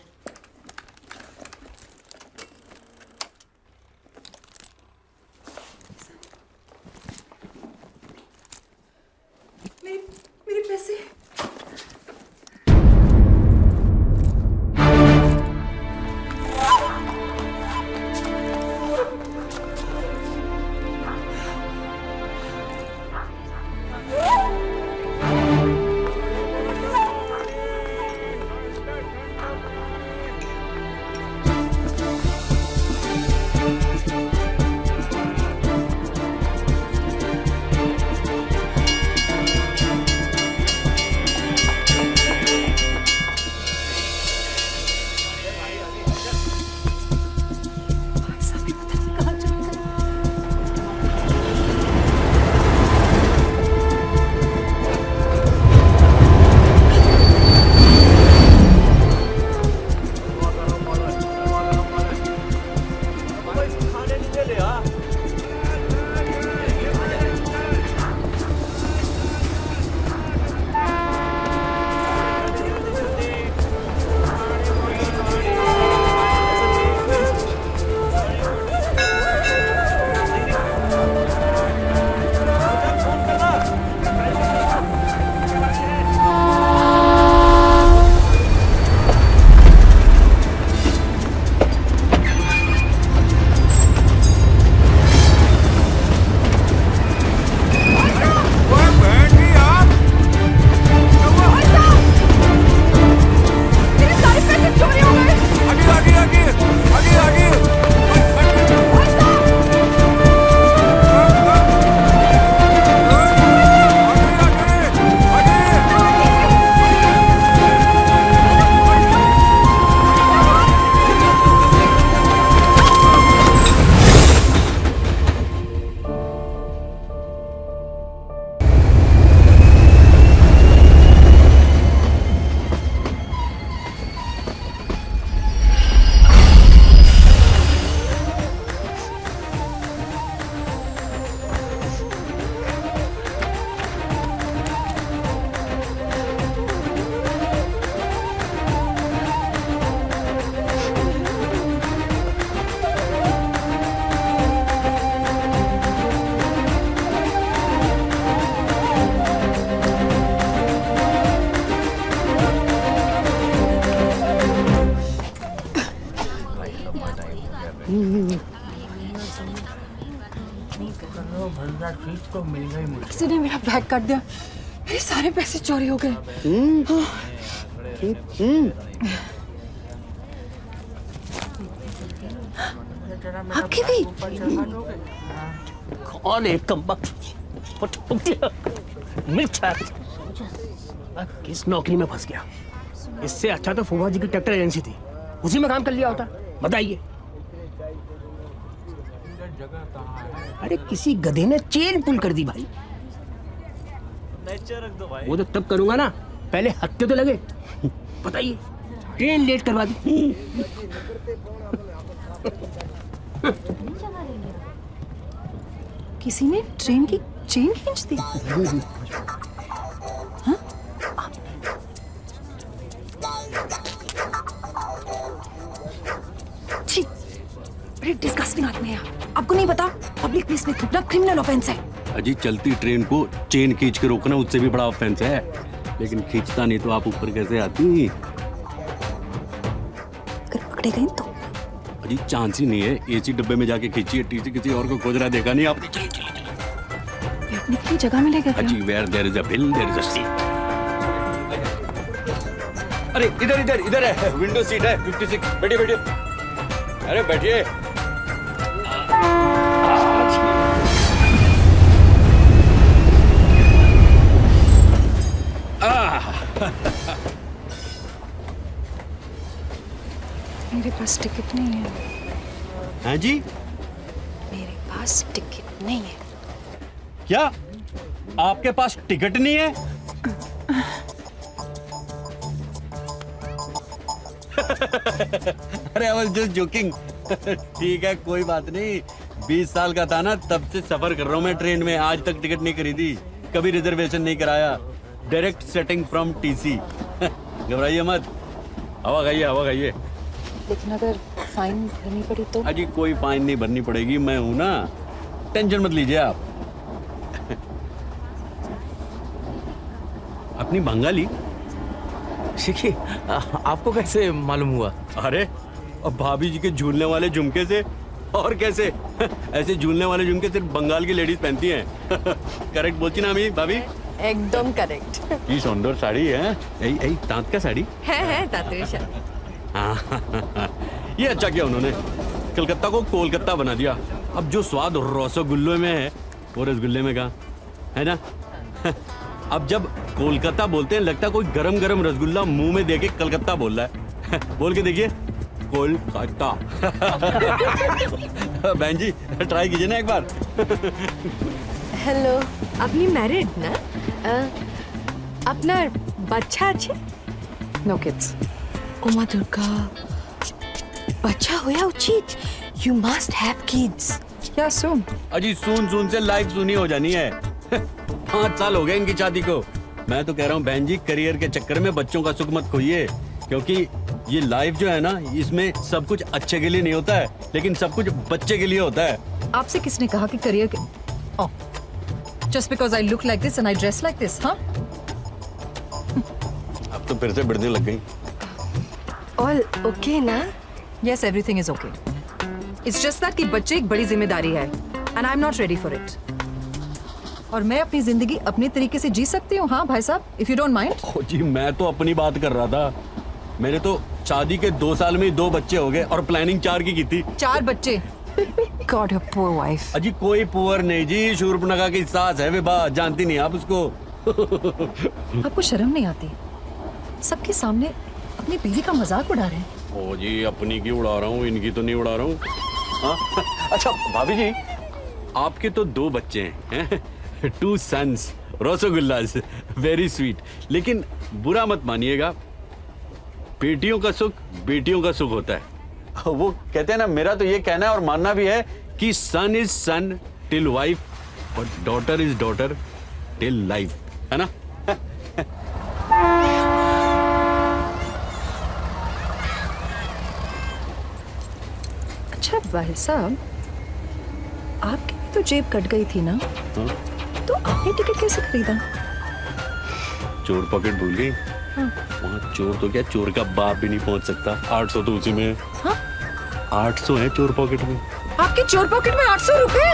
इसको मिलेगा ही मुझे। किसी ने मेरा बैग काट दिया, मेरे सारे पैसे चोरी हो गए। आपके भी? कौन है किस नौकरी में फंस गया? इससे अच्छा तो फूफा जी की ट्रैक्टर एजेंसी थी, उसी में काम कर लिया होता। बताइए। अरे किसी गधे ने चेन पुल कर दी भाई। वो तो तब करूंगा ना, पहले हत्ते तो लगे। बताइए, ट्रेन लेट करवा दी। किसी ने ट्रेन की चेन खींच दी। हाँ? छी, बड़े डिस्गस्टिंग आदमी है आप। आपको नहीं पता, पब्लिक प्लेस में थूकना क्रिमिनल ऑफेंस है। अजी चलती ट्रेन को चेन खींच के रोकना उससे भी बड़ा ऑफेंस है, लेकिन खींचता नहीं तो आप ऊपर कैसे आती? अगर पकड़े गए तो? अजी चांस ही नहीं है, एसी डब्बे में जाके खींचिए, टीसी किसी और को खोज रहा देखा नहीं आपने? बैठने के लिए जगह मिलेगा क्या? अजी where there is a bill there is a seat. अरे इधर इधर इधर है, विंडो सीट है 56। बैठिए बैठिए, अरे बैठिए। मेरे पास टिकट नहीं है। हाँ जी? मेरे पास टिकट नहीं है। क्या आपके पास टिकट नहीं है? अरे आई वाज जस्ट जोकिंग। ठीक है कोई बात नहीं, 20 साल का था ना तब से सफर कर रहा हूँ मैं ट्रेन में, आज तक टिकट नहीं खरीदी, कभी रिजर्वेशन नहीं कराया, डायरेक्ट सेटिंग फ्रॉम टीसी। घबराइए मत, हवा खाइए हवा खाइए। लेकिन अगर फाइन भरनी पड़ी तो? अजी कोई फाइन नहीं भरनी पड़ेगी, मैं हूं ना, टेंशन मत लीजिए आप। अपनी बंगाली शिखी, आपको कैसे मालूम हुआ? अरे अब भाभी जी के झूलने वाले झुमके से, और कैसे? ऐसे झूलने वाले झुमके सिर्फ बंगाल की लेडीज पहनती हैं। करेक्ट बोलती ना अभी भाभी? एकदम करेक्ट। की सुंदर साड़ी है, यही तांत का साड़ी है तांत्रिक। ये अच्छा किया उन्होंने, कलकत्ता को कोलकाता बना दिया। अब जो स्वाद रसगुल्ले में है वो रसगुल्ले में कहाँ है ना? अब जब कोलकाता बोलते हैं लगता कोई गरम गरम रसगुल्ला मुंह में देके कलकत्ता बोल रहा है। बोल के देखिए, कोलकाता। बहन जी ट्राई कीजिए ना एक बार। हेलो, আপনি मैरिड ना? আপনার বাচ্চা আছে? No kids. ও মা দুর্গা, বাচ্চা होया उचित। You must have kids. Yeah, soon. अजी सुन से लाइफ सुनी हो जानी है। 5 साल हो गए इनकी शादी को। मैं तो कह रहा हूँ बहन जी, करियर के चक्कर में बच्चों का सुख मत खोइए, क्योंकि ये लाइफ जो है ना, इसमें सब कुछ अच्छे के लिए नहीं होता है, लेकिन सब कुछ बच्चे के लिए होता है। आपसे किसने कहा कि करियर के? Oh, just because I look like this and I dress like this, huh? अब तो फिर से बढ़ने लग गई। All okay ना? Yes, everything is okay. It's just that कि बच्चे एक बड़ी जिम्मेदारी है, and I'm not ready for it. और मैं अपनी जिंदगी अपने तरीके से जी सकती हूँ, हाँ भाई साहब, if you don't mind. ओ जी मैं तो अपनी बात कर रहा था। मेरे तो शादी के 2 साल में ही 2 बच्चे हो गए और प्लानिंग 4 की थी। 4 बच्चे? God, your poor wife. अजी कोई पुअर नहीं जी, शूर्पणखा की सास है विभा, जानती नहीं आप उसको? आपको शर्म नहीं आती? सबके सामने अपनी बीवी का मजाक उड़ा रहे हैं। ओ जी अपनी की उड़ा रहा हूँ, इनकी तो नहीं उड़ा रहा हूँ। अच्छा भाभी जी, आपके तो 2 बच्चे हैं, 2 सन्स, रसगुल्लास, वेरी स्वीट। लेकिन बुरा मत मानिएगा, बेटियों का सुख बेटियों का सुख होता है। वो कहते हैं ना, मेरा तो ये कहना है और मानना भी है कि son is son till wife, but daughter is daughter till life, है ना? अच्छा भाई साहब, आपकी भी तो जेब कट गई थी ना? हाँ? तो आपने टिकट कैसे खरीदा? चोर पॉकेट भूल गई? हाँ। वहाँ चोर तो क्या, चोर का बाप भी नहीं पहुंच सकता। 800 तो उसी में है। हाँ? 800 है चोर पॉकेट में। आपके चोर पॉकेट में 800 रुपए?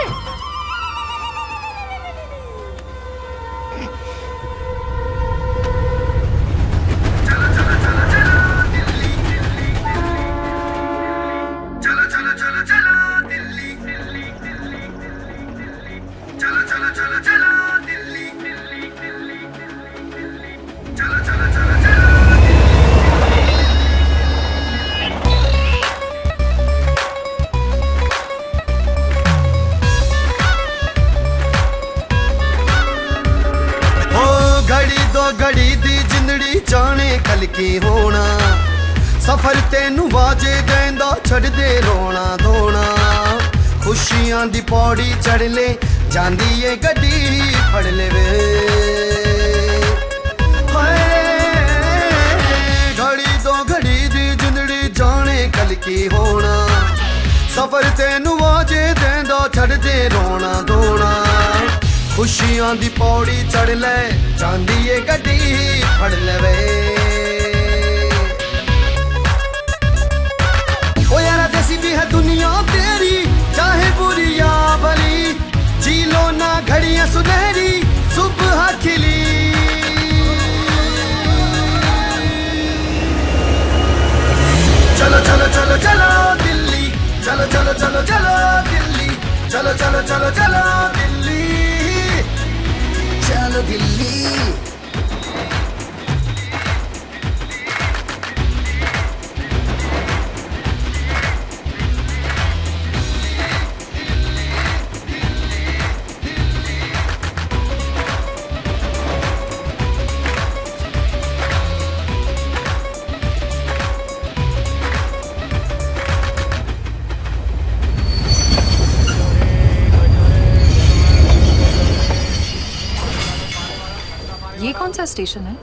की होना सफर तेनू वाजे देंदा छड़ दे रोना धोना खुशियां दी पौड़ी चढ़ ले जांदी ये गड्डी फड़ ले वे घड़ी दो घड़ी दी जिंदड़ी जाने कल की होना सफर तेनू वाजे देंदा छड़ दे रोना धोना खुशियां दी पौड़ी चढ़ ले जांदी ये गड्डी फड़ ले वे ओ यारा देसी भी है दुनिया तेरी चाहे बुरी या भली जी लो ना घड़ियां सुनहरी सुबह खिली चलो चलो चलो चलो दिल्ली चलो चलो चलो चलो दिल्ली चलो चलो चलो चलो दिल्ली चलो दिल्ली ये कौन सा स्टेशन है?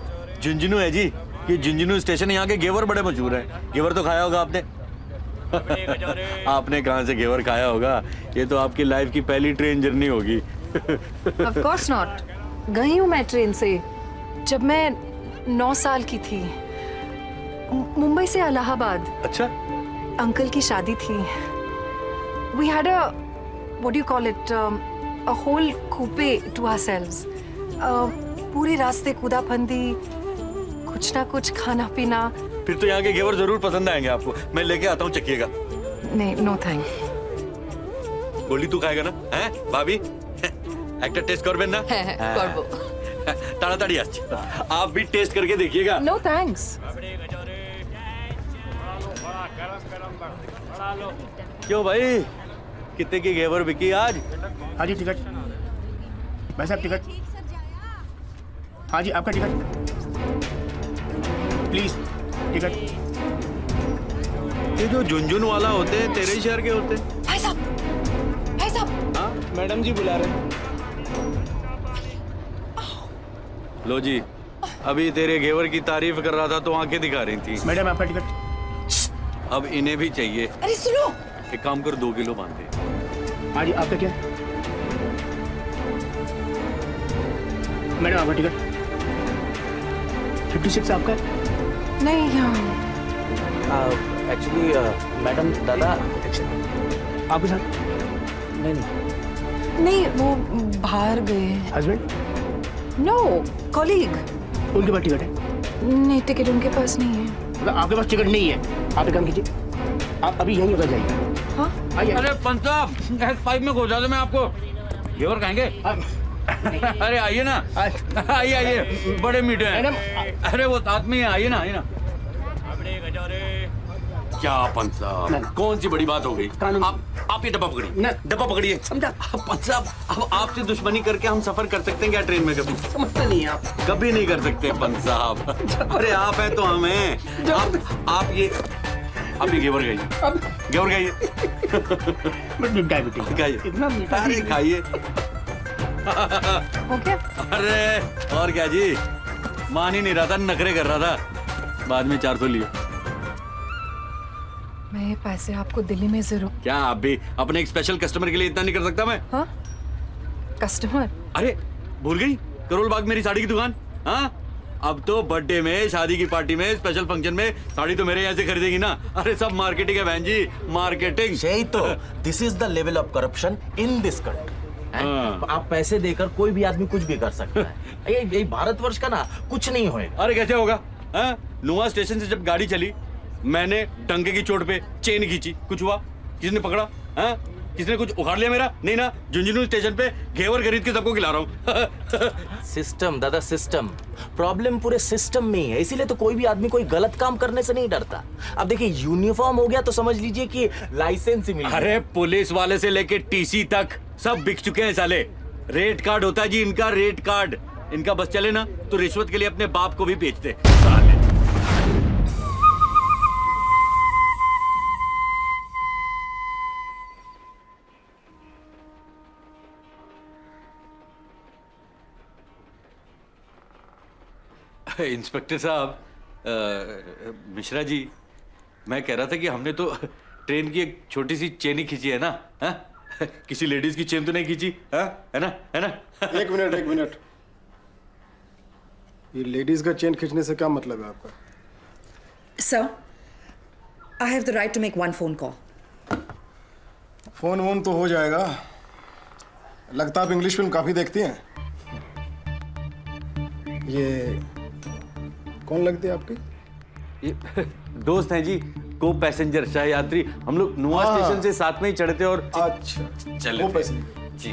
झुंझुनू है जी। ये झुंझुनू स्टेशन यहाँ के घेवर बड़े मशहूर है। घेवर तो खाया होगा आपने। आपने कहाँ से घेवर खाया होगा? ये तो आपकी लाइफ की पहली ट्रेन जर्नी होगी। Of course not. गई हूँ मैं ट्रेन से जब मैं 9 साल की थी मुंबई से इलाहाबाद। अच्छा। अंकल की शादी थी। We had a what do you call it a whole coupe to ourselves. पूरे रास्ते कूदा फंदी कुछ ना कुछ खाना पीना। फिर तो यहाँ के घेवर जरूर पसंद आएंगे आपको। मैं लेके आता हूँ, चखिएगा। नहीं, नो थैंक। गोली तू खाएगा ना? हैं भाभी? একটা টেস্ট করবেন না? হ্যাঁ করব। তাড়াতাড়ি আসছে। आप भी टेस्ट करके देखिएगा। No thanks. क्यों भाई? कितने की घेवर बिकी आज? हाँ जी टिकट। भाई साहब टिकट। हाँ जी आपका टिकट प्लीज टिकट। ये जो झुंझुनू वाला होते हैं तेरे ही शहर के होते हैं? भाई साहब हाँ मैडम जी बुला रहे हैं। लो जी अभी तेरे घेवर की तारीफ कर रहा था तो आंखें दिखा रही थी। मैडम आपका टिकट। अब इन्हें भी चाहिए। अरे सुनो एक काम कर 2 किलो बांध दे। हाँ जी आपका क्या? मैडम आपका टिकट 56 आपका? नहीं एक्चुअली मैडम दादा आपके साथ? नहीं वो बाहर गए। हस्बैंड? No colleague. उनके पास टिकट है? नहीं टिकट उनके पास नहीं है। मतलब आपके पास टिकट नहीं है? आप एक काम कीजिए आप अभी यहीं उतर जाइए। हाँ? अरे पंच साहब पाइप में घुसा दो, मैं आपको घेवर खाएंगे। अरे आइए ना, आइए आइए, बड़े मीठे हैं। अरे वो साथ में आइए ना, आइए ना। क्या पंच साहब कौन सी बड़ी बात हो गई? आप ये डब्बा पकड़िए, डब्बा पकड़िए। समझा? पंच साहब अब आपसे दुश्मनी करके हम सफर कर सकते हैं क्या ट्रेन में? कभी समझते नहीं आप। कभी नहीं कर सकते पंच साहब। अरे आप हैं तो हम हैं। आप ये घेवर खाइए, घेवर खाइए। डायबिटीज खाइए, अरे खाइए। ओके। अरे और क्या जी, मान ही नहीं रहा था, नखरे कर रहा था। बाद में 400 लिए। मैं ये पैसे आपको दिल्ली में जरूर। क्या आप भी अपने एक स्पेशल कस्टमर के लिए इतना नहीं कर सकता मैं? हाँ कस्टमर? अरे भूल गई करोल बाग मेरी साड़ी की दुकान। हाँ अब तो बर्थडे में, शादी की पार्टी में, स्पेशल फंक्शन में साड़ी तो मेरे यहाँ से खरीदेगी ना। अरे सब मार्केटिंग है बहन जी, मार्केटिंग। यही तो this is the level of corruption in this country. आप पैसे देकर कोई भी आदमी कुछ भी कर सकता है। ये भारतवर्ष का ना कुछ नहीं होएगा। अरे कैसे होगा? नुआ स्टेशन से जब गाड़ी चली मैंने डंके की चोट पे चेन खींची, कुछ हुआ? किसने पकड़ा? किसने कुछ उखाड़ लिया मेरा? नहीं ना, झुंझुनू स्टेशन पे घेवर खरीद के सबको खिला रहा हूँ। सिस्टम दादा सिस्टम, प्रॉब्लम पूरे सिस्टम में ही है, इसीलिए तो कोई भी आदमी कोई गलत काम करने से नहीं डरता। अब देखिए यूनिफॉर्म हो गया तो समझ लीजिए कि लाइसेंस ही मिल गया। अरे पुलिस वाले से लेके टीसी तक सब बिक चुके हैं साले। रेट कार्ड होता है जी इनका, रेट कार्ड। इनका बस चले ना तो रिश्वत के लिए अपने बाप को भी बेचते साले। इंस्पेक्टर साहब, मिश्रा जी, मैं कह रहा था कि हमने तो ट्रेन की एक छोटी सी चेन ही खींची है ना, हा? किसी लेडीज की चेन तो नहीं खींची, हा? है ना, है ना? एक मिनट, ये लेडीज का चेन खींचने से क्या मतलब है आपका? Sir, I have the right to make one phone call. Phone वोन तो हो जाएगा। लगता आप इंग्लिश फिल्म काफी देखती हैं। ये कौन लगती है आपकी? ये दोस्त हैं जी, को पैसेंजर, शाह यात्री। हम लोग नुआ स्टेशन से साथ में ही चढ़ते और अच्छा चले वो थे। पैसेंजर। जी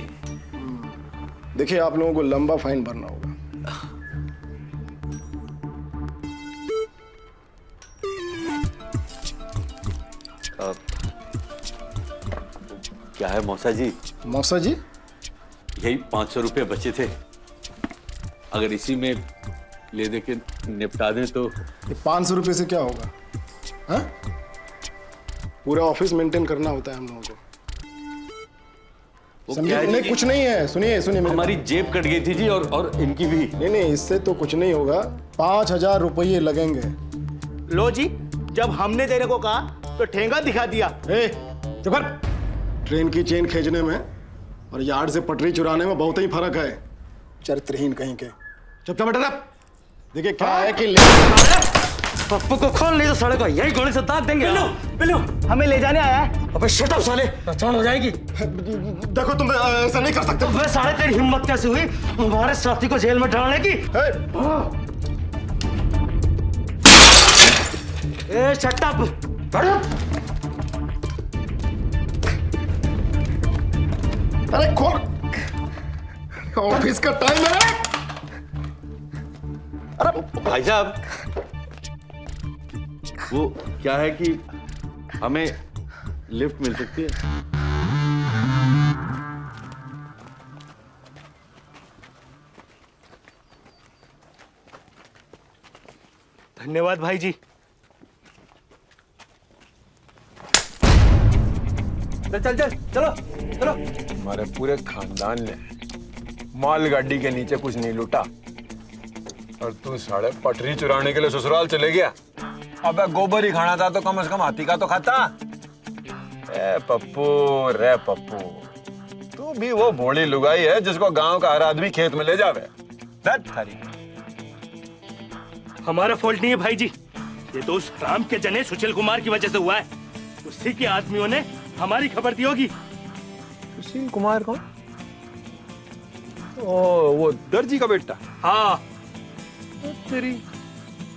देखिए, आप लोगों को लंबा फाइन भरना होगा। क्या है मौसा जी? मौसा जी, यही 500 रुपये बचे थे, अगर इसी में ले दे के निपटा दें तो। ये 500 रुपये से क्या होगा? हाँ? पूरा ऑफिस मेंटेन करना होता है हम लोगों को। समझे? नहीं, कुछ नहीं है। सुनिए हमारी जेब कट गई थी जी, और इनकी भी। नहीं, इससे तो कुछ नहीं होगा। 5000 रुपये लगेंगे। लो जी, जब हमने तेरे को कहा तो ठेंगा दिखा दिया। ट्रेन की चेन खींचने में और यार्ड से पटरी चुराने में बहुत ही फर्क है। चरित्रहीन कहीं के। चुपचाप बैठा रह। देखिए क्या है कि पप्पू को खोल नहीं तो सड़क को यही गोली से दाग देंगे। बिल्लू, हमें ले जाने आया है। अबे शट अप साले, पहचान हो जाएगी। देखो तुम ऐसा नहीं कर सकते। अबे साले, तेरी हिम्मत कैसे हुई हमारे साथी को जेल में डालने की? ए शट अप। अरे खोल, ऑफिस का टाइम है। अरे भाई साहब, वो क्या है कि हमें लिफ्ट मिल सकती है? धन्यवाद भाई जी। चलो। हमारे पूरे खानदान ने मालगाड़ी के नीचे कुछ नहीं लूटा और तू साढ़े पटरी चुराने के लिए ससुराल चले गया। अबे गोबर ही खाना था तो कम से कम हाथी का तो खाता। ए पप्पू, रे पप्पू, तू भी वो भोली लुगाई है जिसको गांव का हर आदमी खेत में ले जावे। हमारा फॉल्ट नहीं है भाई जी, ये तो उस राम के जने सुशील कुमार की वजह से हुआ है। उसी के आदमियों ने हमारी खबर दी होगी। सुशील कुमार कौन? ओ, वो दर्जी का बेटा। हाँ। तेरी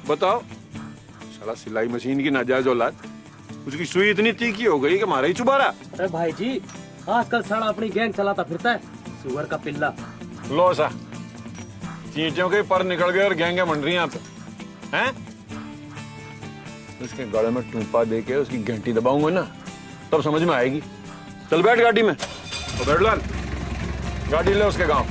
बताओ, साला सिलाई मशीन की नाजायज औलाद, उसकी सुई इतनी तीखी हो गई कि मारा ही चुबारा। अरे भाई जी, आजकल साला अपनी गैंग चलाता फिरता है, सुअर का पिल्ला। लो सा, चींटियों के पर निकल गए और गैंगे मंड रही हैं हैं? उसके गले में टूपा दे के उसकी घंटी दबाऊंगा ना, तब समझ में आएगी। चल बैठ गाड़ी में और बैठ लाल, गाड़ी ले उसके गांव।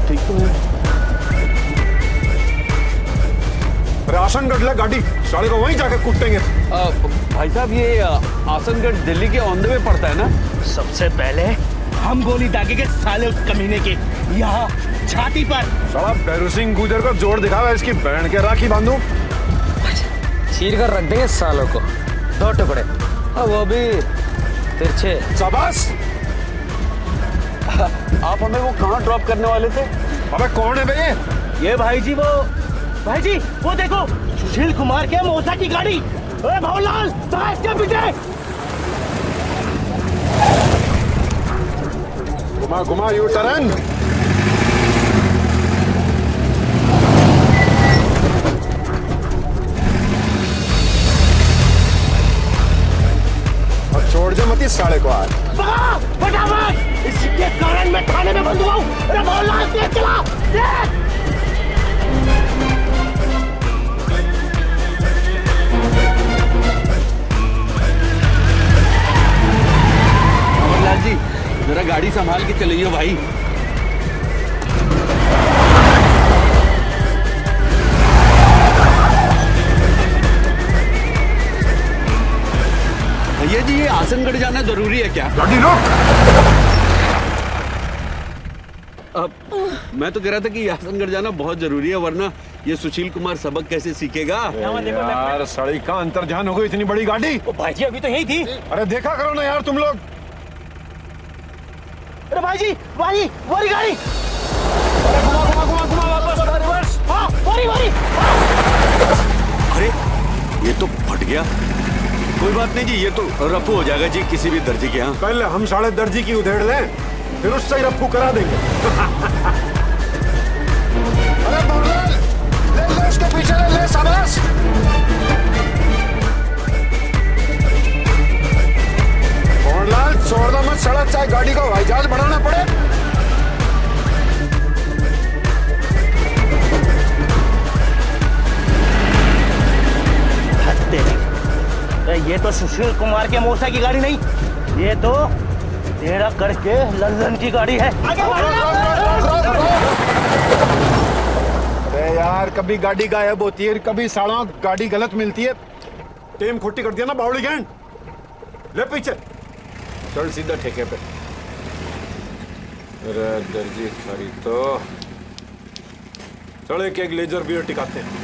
ठीक तो है। आसनगढ़ ले गाड़ी, साले को वहीं जाकर कूटेंगे। भाई साहब, ये आसनगढ़ दिल्ली के ऑन द वे पड़ता है ना? सबसे पहले हम गोली दागेंगे साले उस कमीने के यहाँ छाती पर। साला भैरू सिंह गुजर को जोर दिखावा, इसकी बहन के राखी बांधू। चीर कर रख देंगे सालों को, 2 टुकड़े, और वो भी तिरछे। शाबाश। आप हमें वो कहाँ ड्रॉप करने वाले थे? अबे कौन है भाई? ये भाई जी, वो देखो, सुशील कुमार के मौसा की गाड़ी। अरे भावलाल, इसके पीछे। घुमा यू टर्न। और छोड़ जो मत इस साले को आज। फटाफट, इसके कारण मैं थाने में बंद हुआ हूँ। अरे भावलाल, तेज चला, तेज। जी, जरा गाड़ी संभाल के चलिए भाई। भैया जी, ये आसनगढ़ जाना जरूरी है क्या? गाड़ी रोक। अब मैं तो कह रहा था कि आसनगढ़ जाना बहुत जरूरी है, वरना ये सुशील कुमार सबक कैसे सीखेगा? यार सड़ी का अंतर्जान हो गई, इतनी बड़ी गाड़ी। भाई जी अभी तो यही थी। अरे देखा करो ना यार तुम लोग। अरे भाई जी वाली वाली गाड़ी। अरे घुमा वापस रिवर्स। हाँ वाली। अरे ये तो फट गया। कोई बात नहीं जी, ये तो रफू हो जाएगा जी किसी भी दर्जी के यहाँ। पहले हम साढ़े दर्जी की उधेड़ लें, फिर उससे ही रफू करा देंगे। अरे ले उसके पीछे ले शाबाश। मोहनलाल छोड़ दो मत सड़क, चाहे गाड़ी को हवाई जहाज बनाना पड़े। ये तो सुशील कुमार के मोसा की गाड़ी नहीं, ये तो तेरा करके लंदन की गाड़ी है। अरे यार कभी गाड़ी गायब होती है, कभी साड़ा गाड़ी गलत मिलती है। टेम खोटी कर दिया ना बावड़ी गैंड। ले पीछे चल सीधा ठेके पे। अरे दर्जी खरी तो चल एक लेजर बियर टिकाते हैं।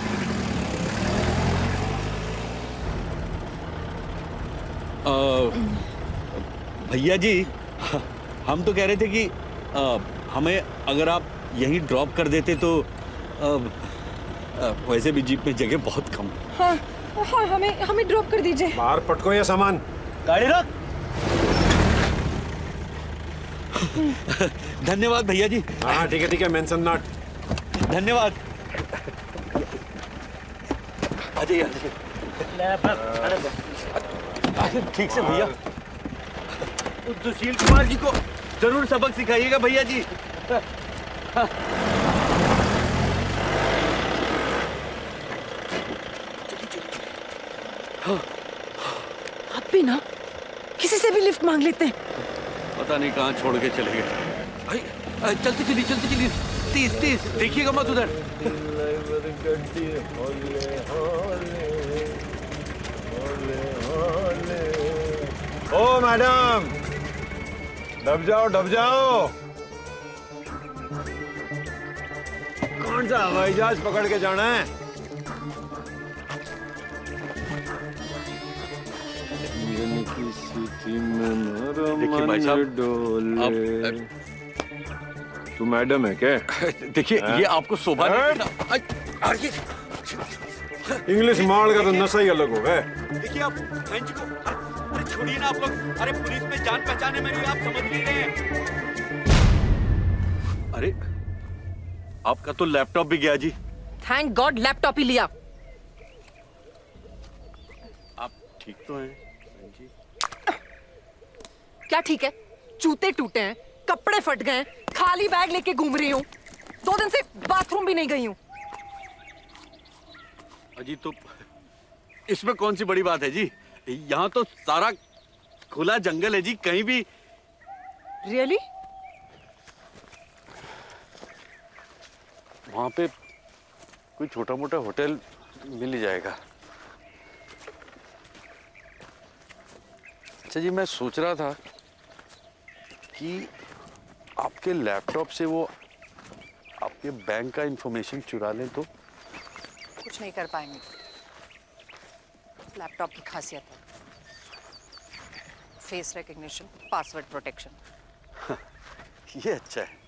भैया जी हम तो कह रहे थे कि हमें अगर आप यहीं ड्रॉप कर देते तो वैसे भी जीप में जगह बहुत कम। हाँ हमें ड्रॉप कर दीजिए। बाहर पटको ये सामान। गाड़ी रोक। धन्यवाद भैया जी। हाँ ठीक है मेंशन नॉट। धन्यवाद। अजय ठीक से भैया, सुशील कुमार जी को जरूर सबक सिखाइएगा भैया जी। अब भी ना किसी से भी लिफ्ट मांग लेते हैं। पता नहीं कहाँ छोड़ के चले गए। चलते चलिए 30 देखिएगा मत उधर। ओ मैडम डब जाओ। कौन सा हवाई जहाज पकड़ के जाना है? देखिए भाई साहब, तू मैडम है क्या? देखिए ये आपको शोभा इंग्लिश माल का तो नशा ही अलग हो गया। देखिए आप बहन जी को, अरे छोड़िए ना आप लोग। अरे पुलिस में जान पहचान है मेरी, आप समझ नहीं रहे हैं। अरे आपका तो लैपटॉप भी गया जी। थैंक गॉड लैपटॉप ही लिया। आप ठीक तो हैं बहन जी? क्या ठीक है? जूते टूटे हैं, कपड़े फट गए, खाली बैग लेके घूम रही हूँ। 2 दिन से बाथरूम भी नहीं गई हूँ। अजी तो इसमें कौन सी बड़ी बात है जी? यहाँ तो सारा खुला जंगल है जी, कहीं भी। रियली? वहां पे कोई छोटा मोटा होटल मिल ही जाएगा। अच्छा जी, मैं सोच रहा था कि आपके लैपटॉप से वो आपके बैंक का इंफॉर्मेशन चुरा लें तो? कुछ नहीं कर पाएंगे, लैपटॉप की खासियत है फेस रिकग्निशन, पासवर्ड प्रोटेक्शन। ये अच्छा है।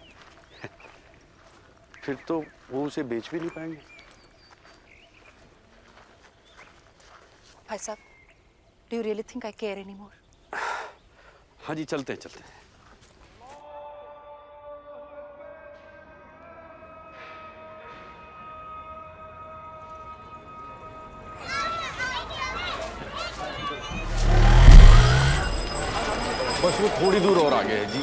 फिर तो वो उसे बेच भी नहीं पाएंगे। भाई साहब, do you really think I care anymore? हाँ जी, चलते हैं। बस वो थोड़ी दूर और आगे है जी।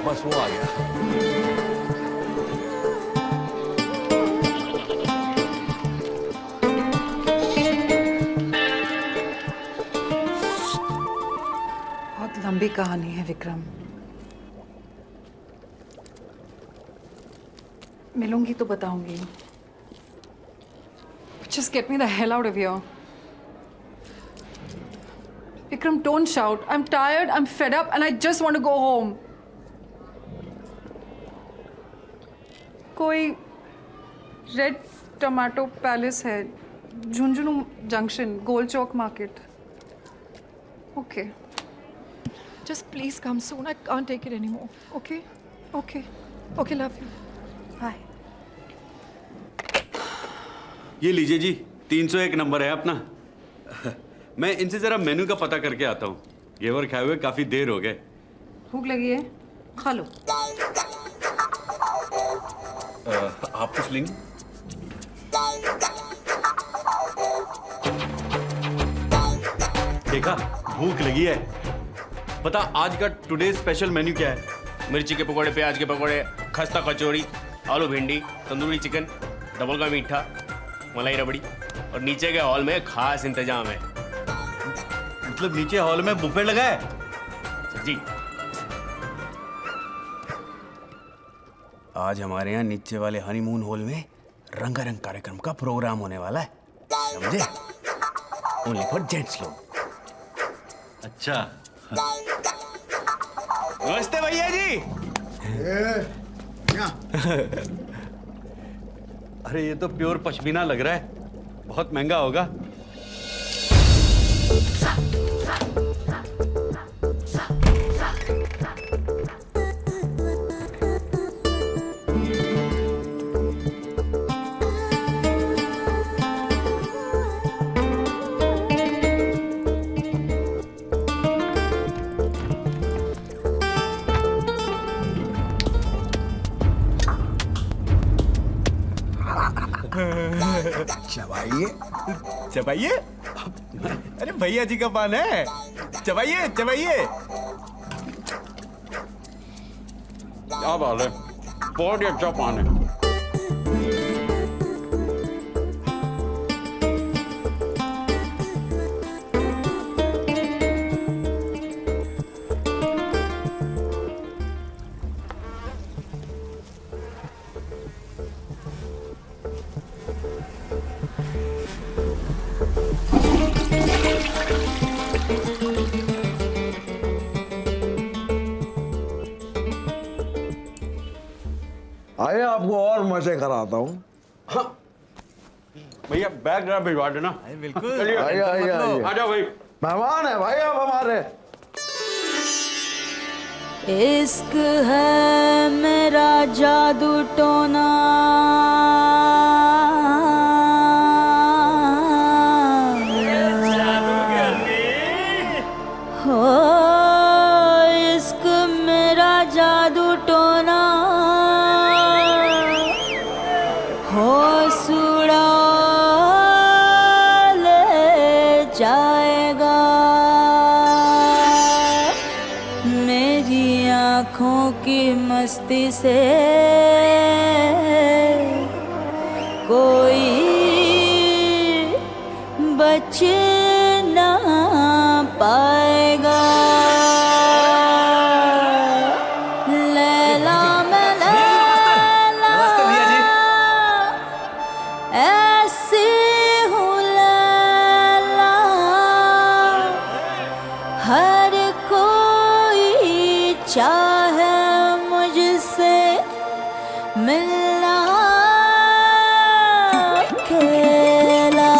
बस वो आ गया। बहुत लंबी कहानी है विक्रम। मिलूंगी तो बताऊंगी. Just get me the hell out of here. Vikram, don't shout. I'm tired, I'm fed up, and I just want to go home. कोई रेड टमाटो पैलेस है, Jhunjhunu junction, goal Chowk market. Okay. Just please come soon. I can't take it anymore. Okay? Okay. Okay, love you. Bye. ये लीजिए जी, 301 number है अपना. मैं इनसे जरा menu का पता करके आता हूँ. घेवर खाए हुए काफी देर हो गए. भूख लगी है? खा लो. आप कुछ लेंगे? देखा, भूख लगी है. पता आज का टुडे स्पेशल मेन्यू क्या है? मिर्ची के पकोड़े, प्याज के पकोड़े, खस्ता कचौड़ी, आलू भिंडी, तंदूरी चिकन, डबल का मीठा, मलाई रबड़ी और नीचे के हॉल में खास इंतजाम है. मतलब नीचे हॉल में बुफे लगा है? जी. आज हमारे यहाँ नीचे वाले हनीमून हॉल में रंगारंग कार्यक्रम का प्रोग्राम होने वाला है. समझे? ओनली फॉर जेंट्स लोग. अच्छा. नमस्ते भैया जी. अरे ये तो प्योर पश्मीना लग रहा है. बहुत महंगा होगा. चबाइए चबाइए. अरे भैया जी का पान है. चबाइए चबाइए. क्या बात है, बहुत ही अच्छा पान है. आइए आपको और मजे कराता हूँ. भैया बैग जरा भिजवा देना. बिल्कुल. चलिए आइए आइए आइए. आ जाओ भाई. मेहमान है भाई आप हमारे. इश्क है मेरा जादू टोना, हो इश्क मेरा जादू टोना, होश उड़ा ले जाएगा मेरी आँखों की मस्ती से कोई बच ना पाएगा. लैला मैं लैला ऐसी हूँ लैला, हर कोई चाहे मुझसे मिलना अकेला.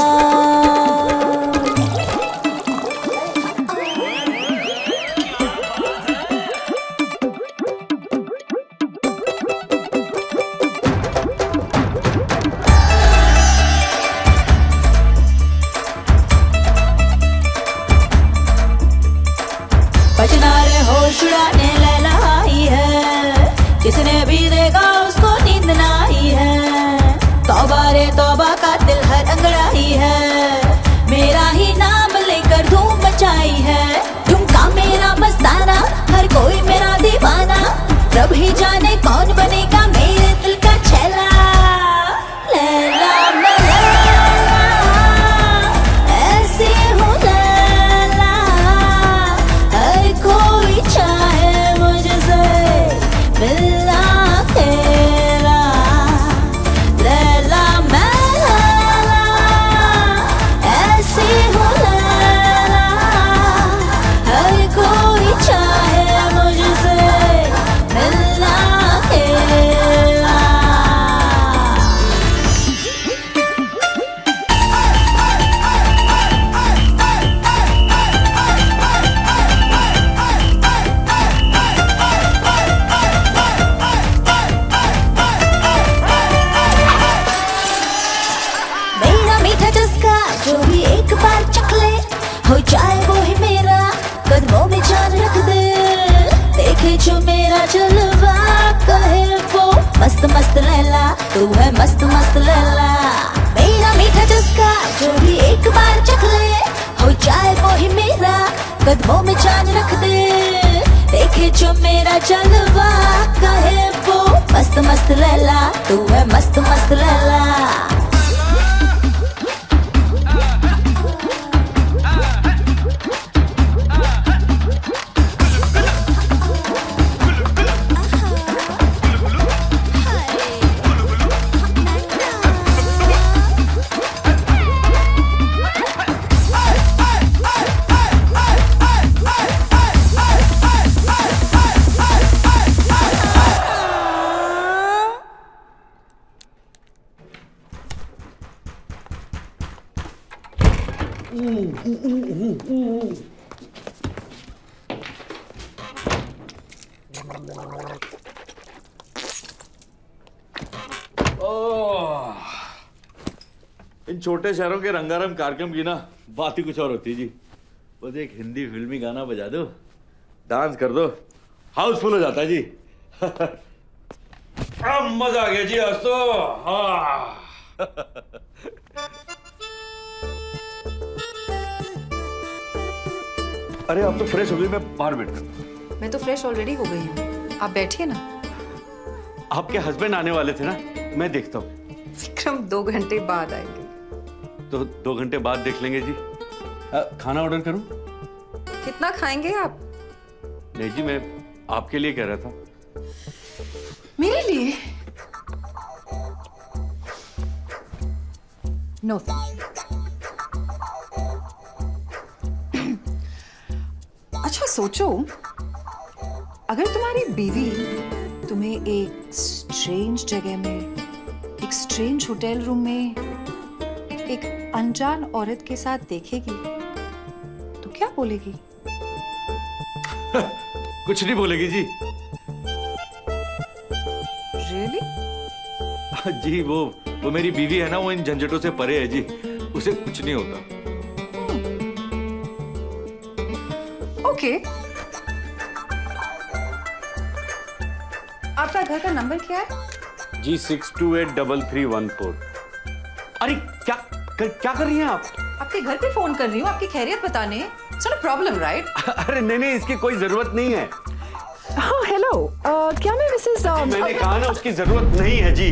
एक बार चख ले, हो जाए वो ही मेरा, कदमों में जान रख दे, देखे जो मेरा जलवा, कहे वो मस्त मस्त लैला, तू है मस्त मस्त लैला। इन छोटे शहरों के रंगारंग कार्यक्रम की ना बात ही कुछ और होती है जी। बस एक हिंदी फिल्मी गाना बजा दो, डांस कर दो, हाउसफुल हो जाता है जी। अब मजा आ गया जी आज तो। हाँ। अरे आप तो फ्रेश हो गई, मैं बाहर वेट करता हूँ। मैं तो फ्रेश ऑलरेडी हो गई हूँ, आप बैठिए ना। आपके हस्बैंड आने वाले थे ना, मैं देखता हूँ। विक्रम 2 घंटे बाद आएंगे। तो 2 घंटे बाद देख लेंगे जी। खाना ऑर्डर करूं? कितना खाएंगे आप? नहीं जी, मैं आपके लिए कह रहा था। मेरे लिए? No thank you. अच्छा सोचो, अगर तुम्हारी बीवी तुम्हें एक स्ट्रेंज जगह में, एक स्ट्रेंज होटल रूम में एक अनजान औरत के साथ देखेगी तो क्या बोलेगी? कुछ नहीं बोलेगी जी। Really? जी वो मेरी बीवी है ना, वो इन झंझटों से परे है जी, उसे कुछ नहीं होता। ओके। आपका घर का नंबर क्या है? जी 62833114। अरे क्या कर रही हैं आप? आपके घर पे फोन कर रही हूँ, आपकी खैरियत बताने। It's not a problem, right? अरे नहीं, इसकी कोई जरूरत नहीं है। हाँ हेलो, क्या मैं मिसेस मैंने कहा ना, उसकी जरूरत नहीं है जी।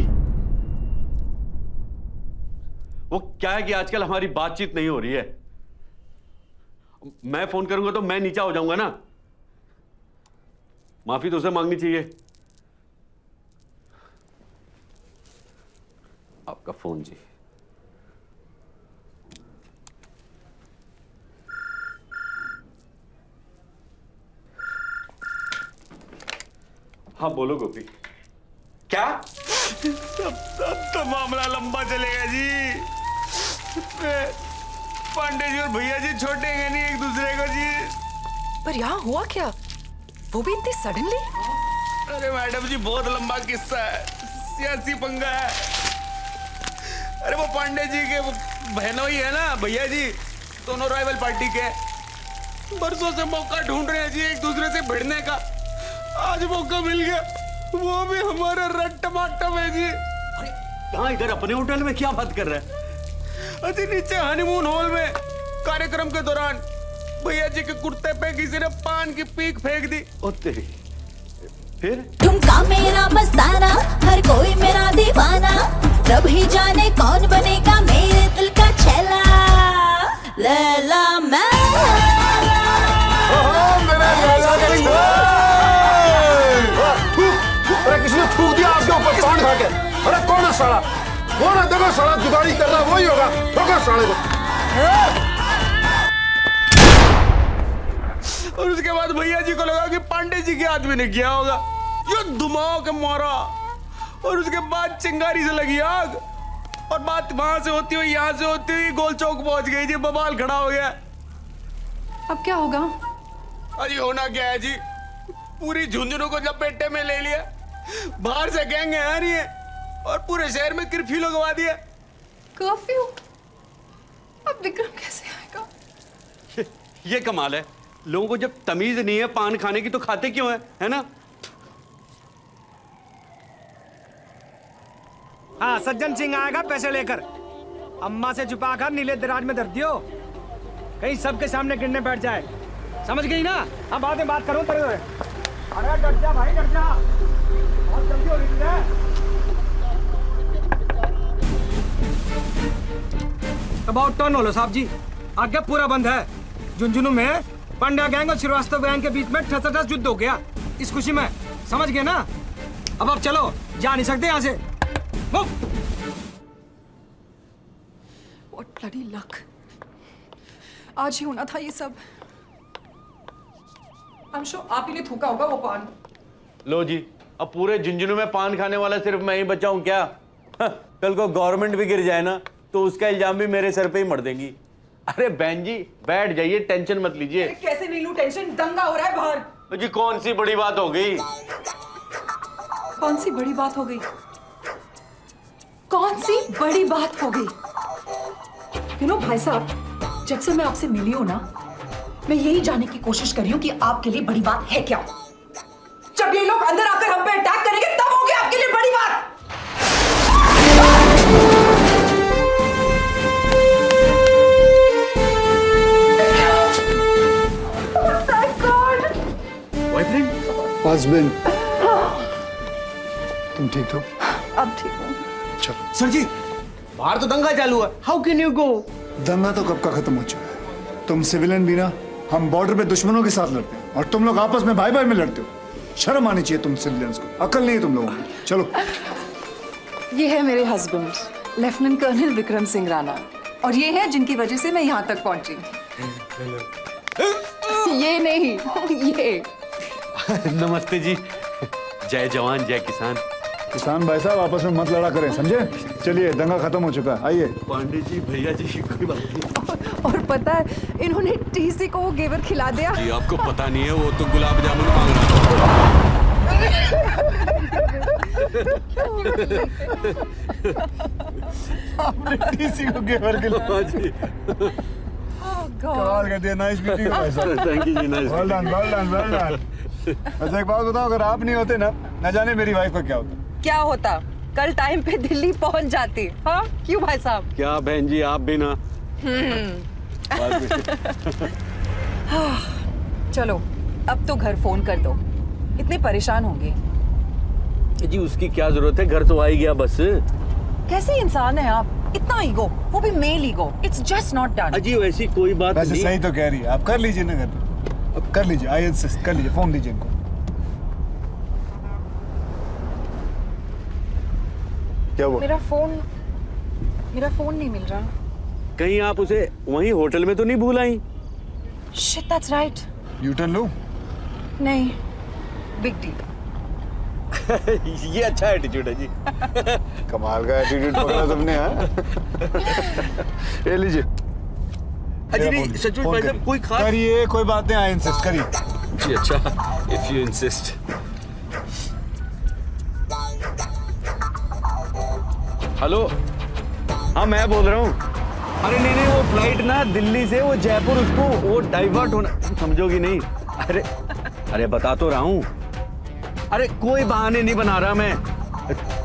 वो क्या है कि आजकल हमारी बातचीत नहीं हो रही है। मैं फोन करूंगा तो मैं नीचा हो जाऊंगा ना, माफी तो उसे मांगनी चाहिए। आपका फोन जी। हाँ बोलो गोपी। क्या? अब तो मामला लंबा चलेगा जी। पांडे जी और भैया जी छोड़ेंगे नहीं एक दूसरे को जी। पर यहाँ हुआ क्या? वो भी इतनी सडनली? अरे मैडम जी, बहुत लंबा किस्सा है, सियासी पंगा है। अरे वो पांडे जी के बहनों ही है ना, भैया जी, दोनों राइवल पार्टी के, बरसों से मौका ढूंढ रहे हैं जी एक दूसरे से भिड़ने का। आज मौका मिल गया, वो भी हमारा रट्टमाट्टम है जी। अरे यहाँ इधर अपने होटल में क्या बात कर रहा है? अजी नीचे हनीमून हॉल में कार्यक्रम के दौरान भैया जी के कुर्ते पे किसी ने पान की पीक फेंक दी। ओ तेरी। फिर ठुमका मेरा मस्ताना, हर कोई मेरा दीवाना, रब ही जाने कौन बनेगा मेरे दिल का छैला। लैला मैं अरे किसी ने थूक दिया आपके ऊपर पान खा के। अरे कौन है साला? कौन है? देखो साला जुगाड़ी कर रहा, वही होगा। ठोको साले को। और उसके बाद भैया जी को लगा कि पांडे जी के आदमी ने किया होगा, ये धुमाओ के मारा। और उसके बाद चिंगारी से लगी आग, और बात वहां से होती हुई यहाँ से होती हुई गोल चौक पहुंच गई जी। बवाल खड़ा हो गया। अब क्या होगा? अजी होना क्या है जी, पूरी झुंझुनू को लपेटे में ले लिया, बाहर से गैंग आ रही है, और पूरे शहर में कर्फ्यू लगवा दिया। कर्फ्यू? अब विक्रम कैसे आएगा? ये कमाल है, लोगों को जब तमीज नहीं है पान खाने की तो खाते क्यों है ना? हाँ, सज्जन सिंह आएगा पैसे लेकर। अम्मा से छुपा कर नीले दराज में धर दियो, कहीं सबके सामने गिरने बैठ जाए। समझ गई ना? अब बाद में बात करो तेरे। अरे डर जा भाई, डर जा, बहुत जल्दी हो रही है। अबाउट टर्न होलो साहब जी, आगे पूरा बंद है। झुंझुनू में पंड्या गैंग और श्रीवास्तव गैंग के बीच में ठसाठस युद्ध हो गया इस खुशी में, समझ गए ना? अब चलो, जा नहीं सकते यहाँ से। What bloody luck. आज ही होना था ये सब। I'm sure आप ही ने थूका होगा वो पान। लो जी, अब पूरे झुंझुनू में पान खाने वाला सिर्फ मैं ही बचा हूं क्या? कल को गवर्नमेंट भी गिर जाए ना तो उसका इल्जाम भी मेरे सर पे ही मर देंगी। अरे बहन जी बैठ जाइए, टेंशन मत लीजिए। कैसे नहीं लूं टेंशन, दंगा हो रहा है बाहर। तो जी कौन सी बड़ी बात हो गई? कौन सी बड़ी बात हो गई? कौन सी बड़ी बात हो गई? You know, भाई साहब, जब से मैं आपसे मिली हूं ना, मैं यही जानने की कोशिश कर रही हूं कि आपके लिए बड़ी बात है क्या। जब ये लोग अंदर आकर हम पे अटैक करेंगे तब होगी आपके लिए बड़ी बात। बॉयफ्रेंड? हस्बैंड। तुम ठीक हो? अब ठीक हूँ। चलो। सर जी, बाहर तो दंगा चालू है। How can you go? दंगा तो कब का खत्म हो चुका है। तुम सिविलियन भी ना, हम बॉर्डर पे दुश्मनों के साथ लड़ते हैं और तुम लोग आपस में भाई भाई में लड़ते हो। शर्म आनी चाहिए तुम सिविलियंस को, अकल नहीं है तुम लोगों को। चलो। ये है मेरे husband lieutenant colonel Vikram Singh Rana, और ये है जिनकी वजह से मैं यहाँ तक पहुंची। ये नहीं, ये। नमस्ते जी। जय जवान जय किसान। किसान भाई साहब आपस में मत लड़ा करें, समझे? चलिए, दंगा खत्म हो चुका है, आइए। पांडे जी, भैया जी, कोई बात नहीं। और पता है इन्होंने टीसी को वो घेवर खिला दिया। जी आपको पता नहीं है, वो तो गुलाब जामुन मांग रहा था। आपने टीसी को घेवर खिलाया जी। कमाल कर दिया, नाइस मीटिंग भाई साहब। थैंक यू जी, nice. Well done, well done, well done. अच्छा एक बात बताओ, अगर आप नहीं होते ना, न जाने मेरी वाइफ का क्या होता। क्या होता? कल टाइम पे दिल्ली पहुंच जाती। हाँ क्यों भाई साहब? क्या बहन जी, आप भी ना। चलो अब तो घर फोन कर दो, इतने परेशान होंगे। जी उसकी क्या जरूरत है, घर तो आ ही गया बस। कैसे इंसान है आप, इतना ईगो, वो भी male ego. It's just not done. अजी वैसी कोई बात वैसे नहीं। सही तो कह रही है, आप कर लीजिए ना, घर अब कर लीजिए, आई इंसिस्ट, कर लीजिए, फोन दीजिए इनको। क्या हुआ? मेरा फोन नहीं मिल रहा। कहीं आप उसे वहीं होटल में तो नहीं भूल आई? Shit, that's right. U turn लो। नहीं, बिग डील। ये अच्छा एटीट्यूड है जी। कमाल का एटीट्यूड पकड़ा तुमने। हाँ ये लीजिए। अजी नहीं, सचमुच भाई साहब कोई खास करिए, कोई बात नहीं, आई इंसिस्ट, करिए जी। अच्छा, इफ यू इंसिस्ट। हेलो, हाँ मैं बोल रहा हूँ। अरे नहीं, वो फ्लाइट ना दिल्ली से वो जयपुर, उसको वो डाइवर्ट होना, समझोगी नहीं। अरे बता तो रहा हूँ। अरे कोई बहाने नहीं बना रहा मैं,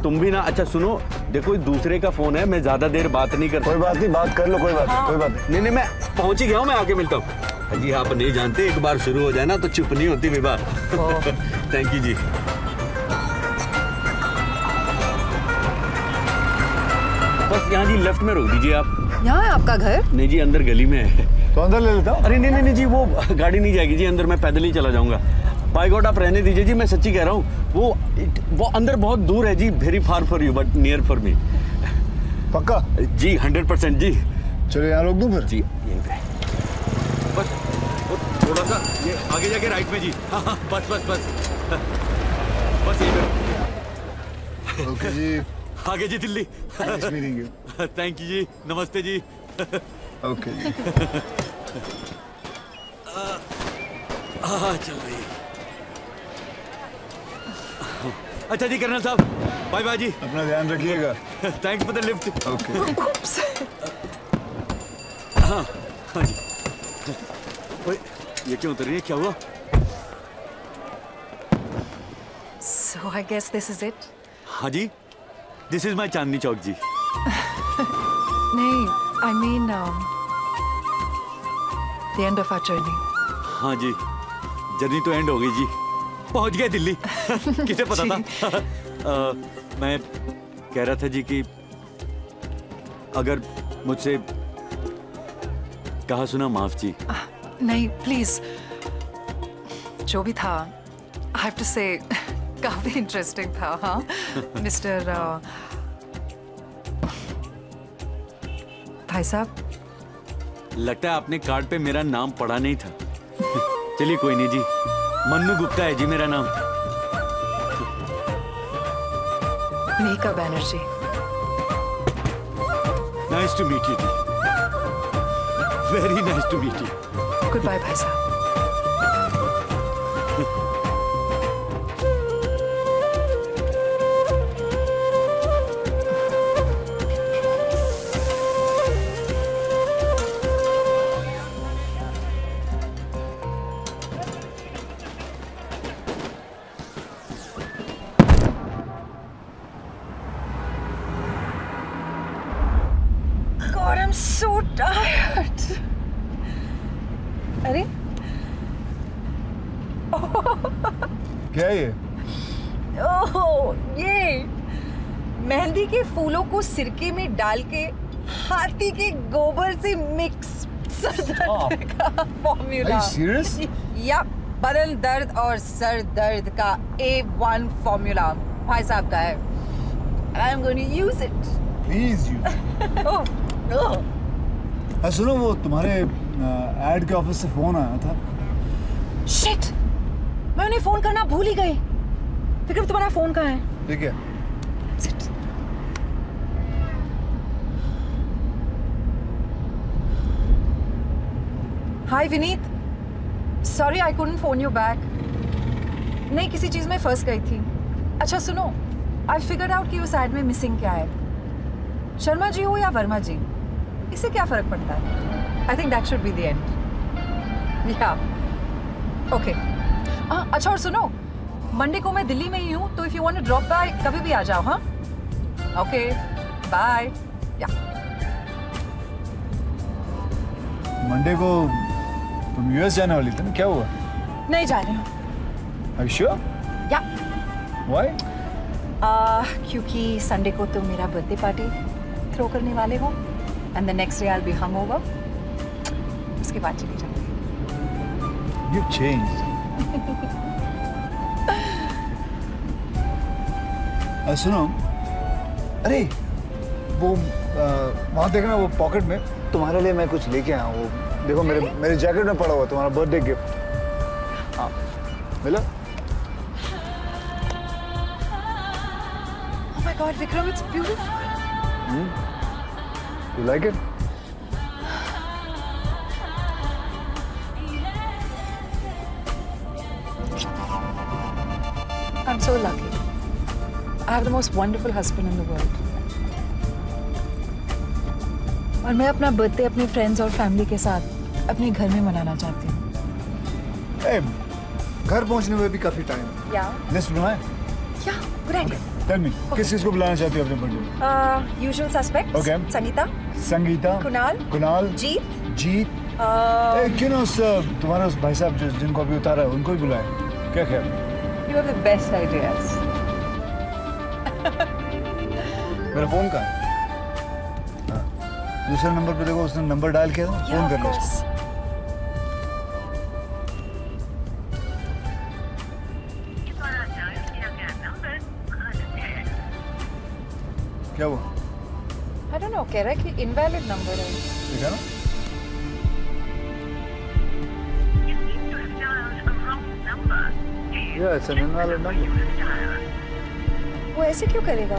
तुम भी ना। अच्छा सुनो, देखो दूसरे का फोन है, मैं ज्यादा देर बात नहीं करता। कोई बात नहीं, बात कर लो, कोई बात नहीं, कोई बात नहीं। नहीं, मैं पहुंच ही गया हूँ, मैं आके मिलता हूँ। जी आप नहीं जानते, एक बार शुरू हो जाए ना तो चुप नहीं होती विवाह। थैंक यू जी। बस यहाँ जी लेफ्ट में रोक दीजिए आप। यहाँ है आपका घर? नहीं जी, अंदर गली में है। तो अंदर ले लेता हूँ। अरे नहीं जी, वो गाड़ी नहीं जाएगी जी अंदर, मैं पैदल ही चला जाऊंगा। बाय गॉड आप रहने दीजिए जी, मैं सच्ची कह रहा हूँ। वो अंदर बहुत दूर है जी, very far for you but near for me. पक्का? जी 100% जी। चलो यहाँ रोक दूँ फिर? जी यहीं पे। बस थोड़ा सा ये आगे जाके राइट में जी। हाँ बस यहीं पे। ओके जी। आगे जी दिल्ली। थैंक यू जी, नमस्ते जी। ओके जी। चल रही। अच्छा जी कर्नल साहब, बाय बाय जी। अपना ध्यान रखिएगा। Thanks for the lift. Okay. हाँ जी। ओए, ये क्यों उतर रही है, क्या हुआ? So I guess this is it. हाँ जी, this is my Chandni Chowk जी। नहीं, I mean the end of our journey. हाँ जी, जर्नी तो एंड हो गई जी, पहुंच गए दिल्ली। किसे पता था? मैं कह रहा था जी कि अगर मुझसे कहा सुना माफ जी। नहीं, प्लीज। जो भी था, I have to say, काफी इंटरेस्टिंग था, हाँ, मिस्टर भाई साहब। लगता है आपने कार्ड पे मेरा नाम पढ़ा नहीं था। चलिए कोई नहीं जी, मन्नू गुप्ता है जी मेरा नाम। Mika Banerjee. Nice to meet you जी, very nice to meet you. Good bye भाई साहब। God, I'm so tired. अरे क्या है ये? ओह, ये मेहंदी के फूलों को सिरके में डाल के हाथी के गोबर से मिक्स का फॉर्मूला। Are you serious? या बदन दर्द और सर दर्द का A1 फॉर्मूला भाई साहब का है। I'm going to use it. Please you. सुनो, वो तुम्हारे एड के ऑफिस से फोन आया था। शिट, मैं उन्हें फोन करना भूल ही गई। विक्रम, तुम्हारा फोन कहाँ है? ठीक है। Hi Vineet, sorry I couldn't phone you back. नहीं, किसी चीज में फंस गई थी। अच्छा सुनो, आई फिगर्ड आउट कि उस एड में मिसिंग क्या है। शर्मा जी हो या वर्मा जी, इससे क्या फर्क पड़ता है? I think that should be the end. या ओके। अच्छा, और सुनो, मंडे को मैं दिल्ली में ही हूँ, तो if you want to drop by कभी भी आ जाओ। हाँ, ओके, बाय। या मंडे को तुम यूएस जाने वाली थी ना, क्या हुआ? नहीं जा रही हूँ। Are you sure? या Why? क्योंकि संडे को तुम मेरा बर्थडे पार्टी थ्रो करने वाले हो, and the next day I will be hangover. उसके बाद चली जाऊंगी। You've changed. सुनो, अरे वो वहाँ देखना, वो पॉकेट में तुम्हारे लिए मैं कुछ लेके आया हूँ। वो देखो, मेरे जैकेट में पड़ा हुआ तुम्हारा बर्थडे गिफ्ट। हाँ, मिला? Oh my God, Vikram, it's beautiful. You like it? I'm so lucky. I have the most wonderful husband in the world. और मैं अपना बर्थडे अपने फ्रेंड्स और फैमिली के साथ अपने घर में मनाना चाहती हूँ। घर पहुँचने में भी काफी टाइम। या लिस्ट बनाए? या गुड आइडिया। Tell me, किस किस को बुलाना चाहती हो अपने birthday? Usual suspects. Okay. Sangeeta, Kunal, Jeet. क्यों ना उस तुम्हारे उस भाई साहब जिनको अभी उतारा है उनको भी बुलाए? क्या ख्याल? You have the best ideas. मेरा फोन कहाँ है? हाँ, दूसरे नंबर पे देखो, उसने नंबर डायल किया था, फोन करना उसको। क्या हुआ? I don't know, कह रहा है कि invalid number है। देखा ना? Yeah, it's an invalid number. वो ऐसे क्यों करेगा?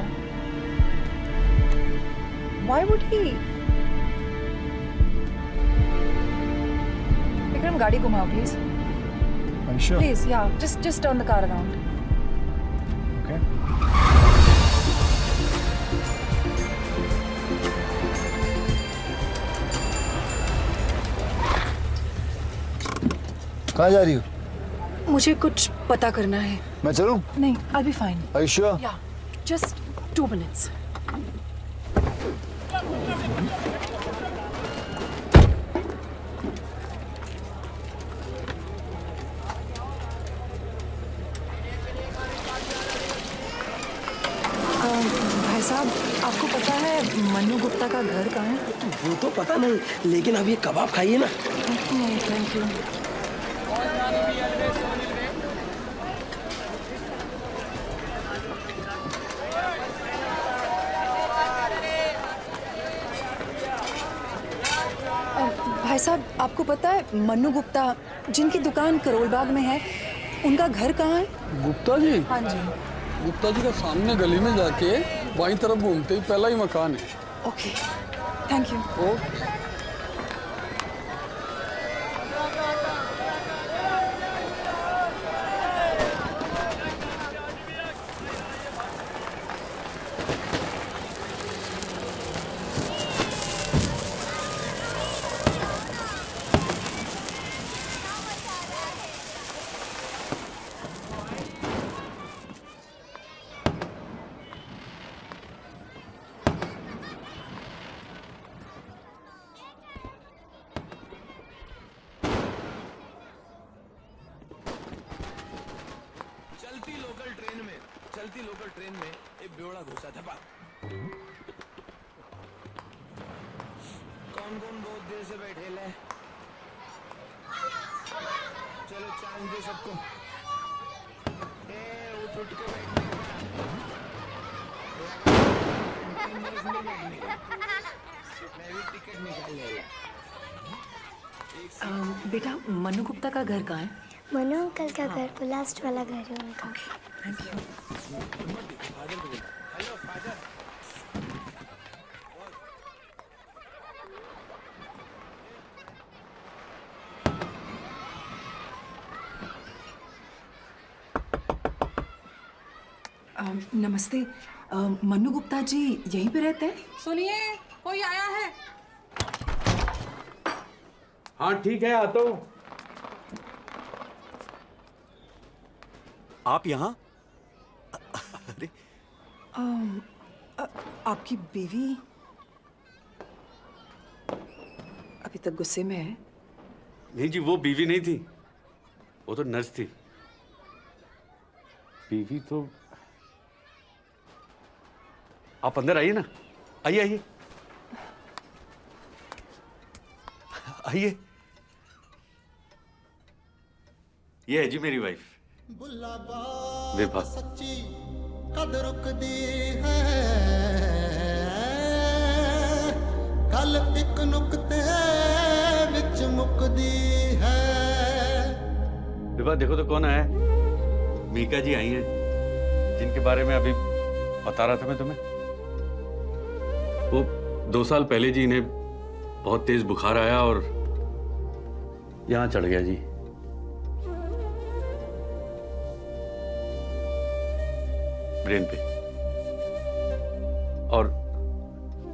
Why would he? विक्रम, गाड़ी घुमाओ please. Are you sure? Please, yeah, just turn the car around. Okay. कहाँ जा रही हो? मुझे कुछ पता करना है। मैं चलूं? नहीं, I'll be fine. Are you sure? Yeah, just 2 minutes. साहब, आपको पता है मन्नू गुप्ता का घर कहाँ है? वो तो पता नहीं, लेकिन अब ये कबाब खाइए ना। Thank you. भाई साहब, आपको पता है मन्नू गुप्ता जिनकी दुकान करोलबाग में है, उनका घर कहाँ है? गुप्ता जी? हाँ जी। गुप्ता जी का सामने गली में जाके बाईं तरफ घूमते ही पहला ही मकान है। Okay, thank you. ओके। चलती लोकल ट्रेन में एक बेवड़ा घुसा था। कौन कौन बहुत देर से बैठे ले? चलो चांस दे सबको। उठ उठ के मैं भी टिकट निकाल लेगा। बेटा, मन्नू गुप्ता का घर कहाँ है? मनु अंकल का घर, लास्ट वाला घर है उनका। Thank you. Hello father. नमस्ते, मन्नू गुप्ता जी यहीं पे रहते हैं? सुनिए, कोई आया है। हाँ ठीक है, आता हूँ। आप यहाँ? अरे आपकी बीवी अभी तक गुस्से में है? नहीं जी, वो बीवी नहीं थी, वो तो नर्स थी। बीवी तो आप अंदर आइए ना, आइए आइए आइए। ये है जी मेरी वाइफ विभा। सच्ची कद रुकदी है, कल एक नुक्ते विच मुकदी है। विभा देखो तो कौन आया है। मीका जी आई हैं, जिनके बारे में अभी बता रहा था मैं तुम्हें। वो 2 साल पहले जी इन्हें बहुत तेज बुखार आया और यहां चढ़ गया जी। ब्रेन पे, और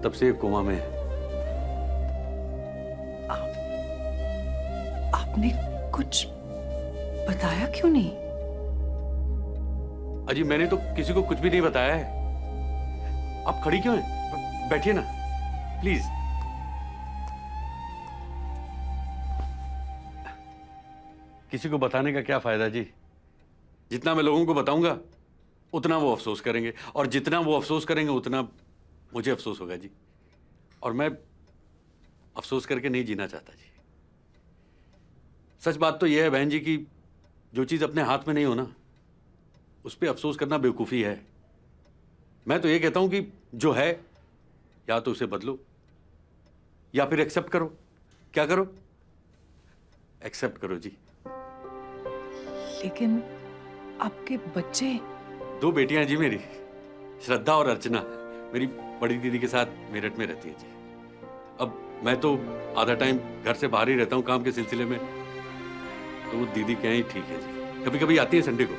तब से कोमा में है। आपने कुछ बताया क्यों नहीं? अजी मैंने तो किसी को कुछ भी नहीं बताया है। आप खड़ी क्यों हैं? बैठिए ना प्लीज। किसी को बताने का क्या फायदा जी? जितना मैं लोगों को बताऊंगा उतना वो अफसोस करेंगे, और जितना वो अफसोस करेंगे उतना मुझे अफसोस होगा जी। और मैं अफसोस करके नहीं जीना चाहता जी। सच बात तो यह है बहन जी कि जो चीज अपने हाथ में नहीं हो ना, उस पर अफसोस करना बेवकूफ़ी है। मैं तो ये कहता हूं कि जो है या तो उसे बदलो या फिर एक्सेप्ट करो। क्या करो? एक्सेप्ट करो जी। लेकिन आपके बच्चे? 2 बेटियां हैं जी मेरी, श्रद्धा और अर्चना। मेरी बड़ी दीदी के साथ मेरठ में रहती है जी। अब मैं तो आधा टाइम घर से बाहर ही रहता हूँ काम के सिलसिले में, तो वो दीदी क्या ही ठीक है जी। कभी कभी आती है संडे को।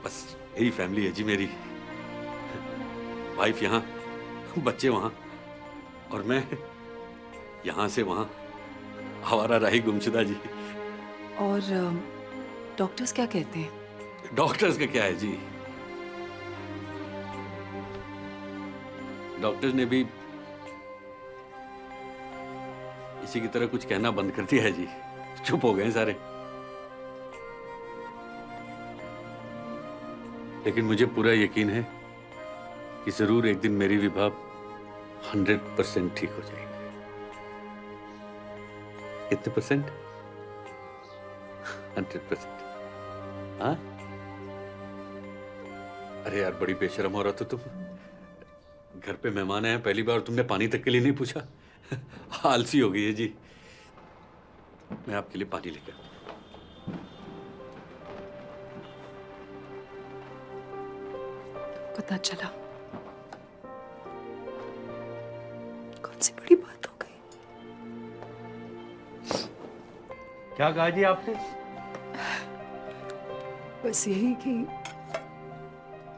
बस यही फैमिली है जी मेरी। वाइफ यहाँ, बच्चे वहाँ, और मैं यहाँ से वहाँ आवारा राही गुमशुदा जी। और डॉक्टर्स क्या कहते हैं? डॉक्टर्स का क्या है जी, डॉक्टर्स ने भी इसी की तरह कुछ कहना बंद कर दिया है जी। चुप हो गए सारे। लेकिन मुझे पूरा यकीन है कि जरूर एक दिन मेरी विभा 100% ठीक हो जाएगी। कितने परसेंट? 100%। हाँ? अरे यार, बड़ी बेशरम हो रहा था तुम। घर पे मेहमान आए, पहली बार तुमने पानी तक के लिए नहीं पूछा। आलसी हो गई है जी। मैं आपके लिए पानी लेकर। पता चला कौन सी बड़ी बात हो गई। क्या कहा जी आपने? बस यही कि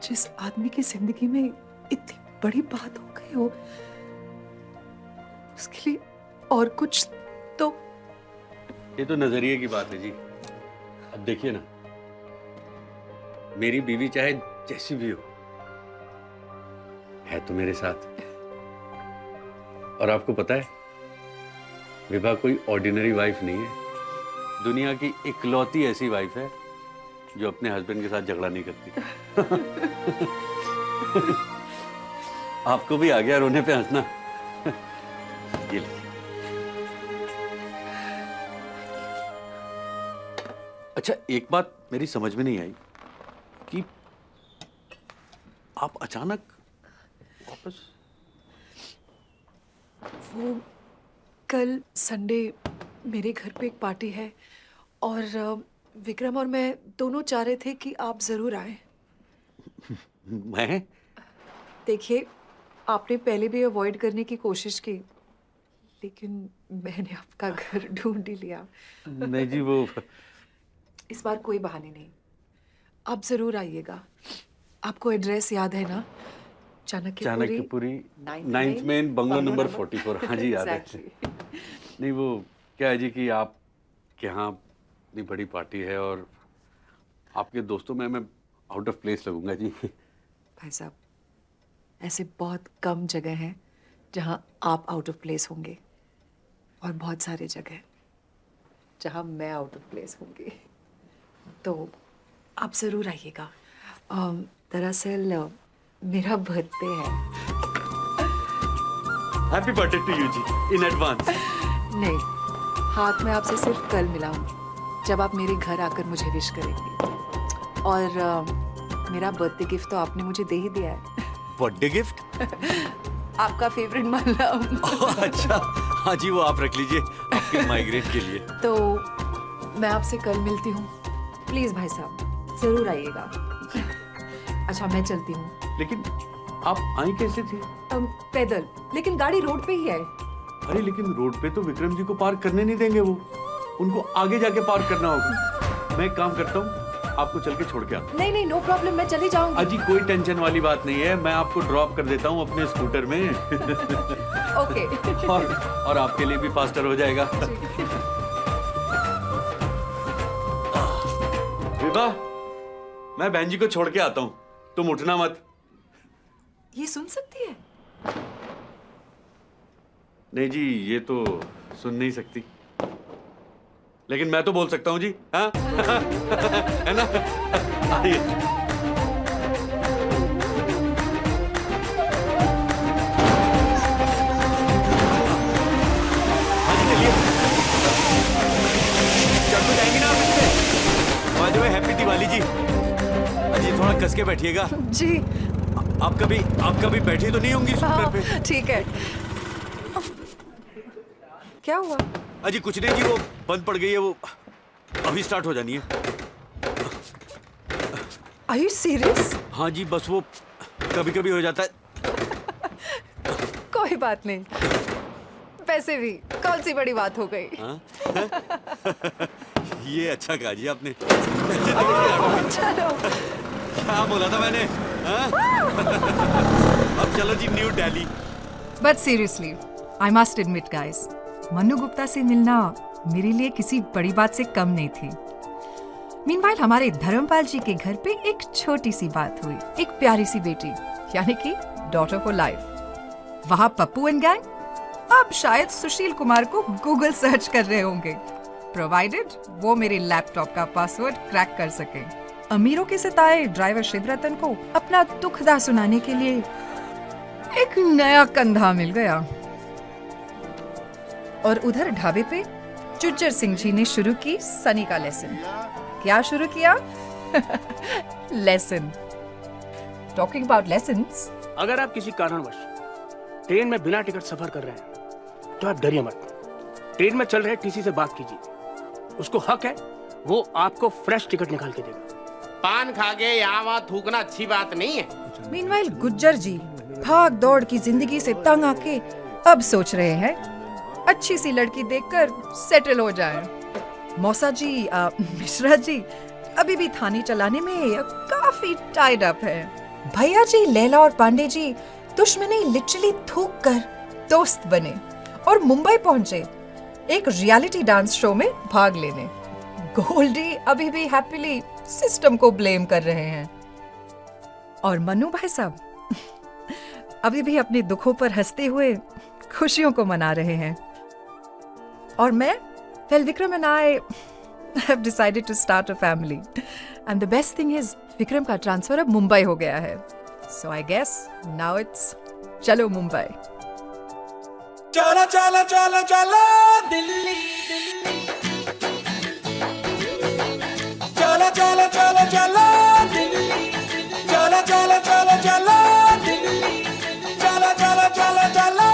जिस आदमी की जिंदगी में इतनी बड़ी बात हो गई हो, उसके लिए और कुछ तो। ये तो नजरिए की बात है जी। अब देखिए ना, मेरी बीवी चाहे जैसी भी हो, है तो मेरे साथ। और आपको पता है, विभा कोई ऑर्डिनरी वाइफ नहीं है। दुनिया की इकलौती ऐसी वाइफ है जो अपने हस्बैंड के साथ झगड़ा नहीं करती। आपको भी आ गया रोने पे हंसना। ये लीजिए। अच्छा, एक बात मेरी समझ में नहीं आई कि आप अचानक वापस। वो कल संडे मेरे घर पे एक पार्टी है और विक्रम और मैं दोनों चाह रहे थे कि आप जरूर आए। मैं? देखिए, आपने पहले भी अवॉइड करने की कोशिश की, लेकिन मैंने आपका घर ढूंढ ही लिया। नहीं जी, वो इस बार कोई बहाने नहीं, आप जरूर आइएगा। आपको एड्रेस याद है ना? Chanakyapuri 9th main bungalow number 44। हाँ जी, याद है। नहीं, वो क्या है जी कि आप के यहाँ इतनी बड़ी पार्टी है और आपके दोस्तों में मैं आउट ऑफ प्लेस लगूंगा जी। भाई साहब, ऐसे बहुत कम जगह हैं जहाँ आप आउट ऑफ प्लेस होंगे, और बहुत सारे जगह जहाँ मैं आउट ऑफ प्लेस होंगी। तो आप ज़रूर आइएगा। दरअसल मेरा बर्थडे है। हैप्पी बर्थडे टू यू जी इन एडवांस। नहीं, हाथ में आपसे सिर्फ कल मिला हूँ, जब आप मेरे घर आकर मुझे विश करेंगे। और मेरा बर्थडे गिफ्ट तो आपने मुझे दे ही दिया है। Birthday gift? आपका फेवरेट माला। अच्छा, हाँ जी, वो आप रख लीजिए आपके माइग्रेन के लिए। तो मैं आपसे कल मिलती हूँ। प्लीज भाई साहब, जरूर आइएगा। अच्छा, मैं चलती हूँ। लेकिन आप आई कैसे थी? पैदल, लेकिन गाड़ी रोड पे ही है। अरे लेकिन रोड पे तो विक्रम जी को पार्क करने नहीं देंगे, वो उनको आगे जाके पार्क करना होगा। मैं एक काम करता हूँ, आपको चल के छोड़ के आता हूँ। नहीं, नो प्रॉब्लम, मैं चली जाऊंगी। अजी, कोई टेंशन वाली बात नहीं है, मैं आपको ड्रॉप कर देता हूँ अपने स्कूटर में। ओके। और आपके लिए भी फास्टर हो जाएगा। विभा, मैं बहन जी को छोड़ के आता हूँ, तुम उठना मत। ये सुन सकती है? नहीं जी, ये तो सुन नहीं सकती, लेकिन मैं तो बोल सकता हूँ जी। हाँ? है ना? आइए। हाँ जी, चलिए। चढ़ तो जाएंगी ना आप इस पे? By the way, happy Diwali ji. अजी, थोड़ा कस के बैठिएगा जी। आप कभी बैठी तो नहीं होंगी स्कूटर पे? ठीक है। क्या हुआ? अजी कुछ नहीं जी, वो बंद पड़ गई है, वो अभी स्टार्ट हो जानी है। Are you serious? हाँ जी, बस वो कभी कभी हो जाता है। कोई बात नहीं, वैसे भी कौन सी बड़ी बात हो गई। हाँ? ये अच्छा कहा जी आपने। चलो। क्या बोला था मैंने? अब चलो जी, New Delhi. But seriously, I must admit guys, Mannu Gupta से मिलना मेरे लिए किसी बड़ी बात से कम नहीं थी। मीनवाइल हमारे धर्मपाल जी के घर पे एक छोटी सी बात हुई। एक प्यारी सी बेटी, यानी कि डॉटर फॉर लाइफ। वहाँ पप्पू एंड गैंग अब शायद सुशील कुमार को गूगल सर्च कर रहे होंगे, प्रोवाइडेड वो मेरे लैपटॉप का पासवर्ड क्रैक कर सके। अमीरों के सितारे ड्राइवर शिवरतन को अपना दुखदा सुनाने के लिए एक नया कंधा मिल गया। और उधर ढाबे पे चुज्जर सिंह जी ने शुरू की सनी का लेसन। क्या शुरू किया? लेसन। टॉकिंग अबाउट लेसन्स, अगर आप किसी कारणवश ट्रेन में बिना टिकट सफर कर रहे हैं तो आप डरिए मत। ट्रेन में चल रहे टीसी से बात कीजिए, उसको हक है, वो आपको फ्रेश टिकट निकाल के देगा। पान खा के यहाँ वहाँ थूकना अच्छी बात नहीं है। मीनवाइल गुज्जर जी भाग दौड़ की जिंदगी से तंग आके अब सोच रहे हैं अच्छी सी लड़की देखकर सेटल हो जाए। मौसा जी, मिश्रा जी अभी भी थाने चलाने में काफी टाइड अप है। भैया जी लैला और पांडे जी दुश्मनी लिटरली थूक कर दोस्त बने और मुंबई पहुंचे एक रियलिटी डांस शो में भाग लेने। गोल्डी अभी भी हैप्पीली सिस्टम को ब्लेम कर रहे हैं। और मन्नू भाई साहब अभी भी अपने दुखों पर हंसते हुए खुशियों को मना रहे हैं। और मैं, well, Vikram and I have decided to start a family. And the best thing is, Vikram का ट्रांसफर अब मुंबई हो गया है. So I guess now it's चलो मुंबई. चलो चलो चलो चलो दिल्ली चलो चलो चलो चलो दिल्ली चलो चलो चलो चलो दिल्ली चलो चलो चलो चलो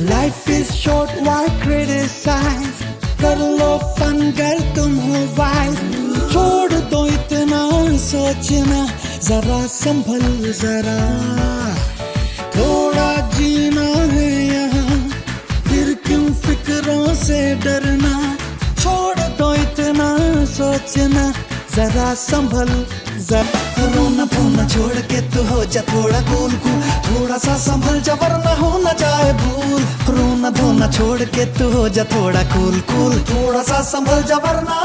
Life is short, why criticize? कर लो फन कर तुम हो वाइज, छोड़ दो इतना सोचना, जरा संभल जरा, थोड़ा जीना है यहाँ, फिर क्यों फिक्रों से डरना, छोड़ दो इतना सोचना, जरा संभल जरा, रोना धोना छोड़ के तू हो जा थोड़ा कूल कूल, थोड़ा सा संभल जा वरना हो ना जाए भूल, रोना धोना छोड़ के तू हो जा थोड़ा कूल कूल, थोड़ा सा संभल जा वरना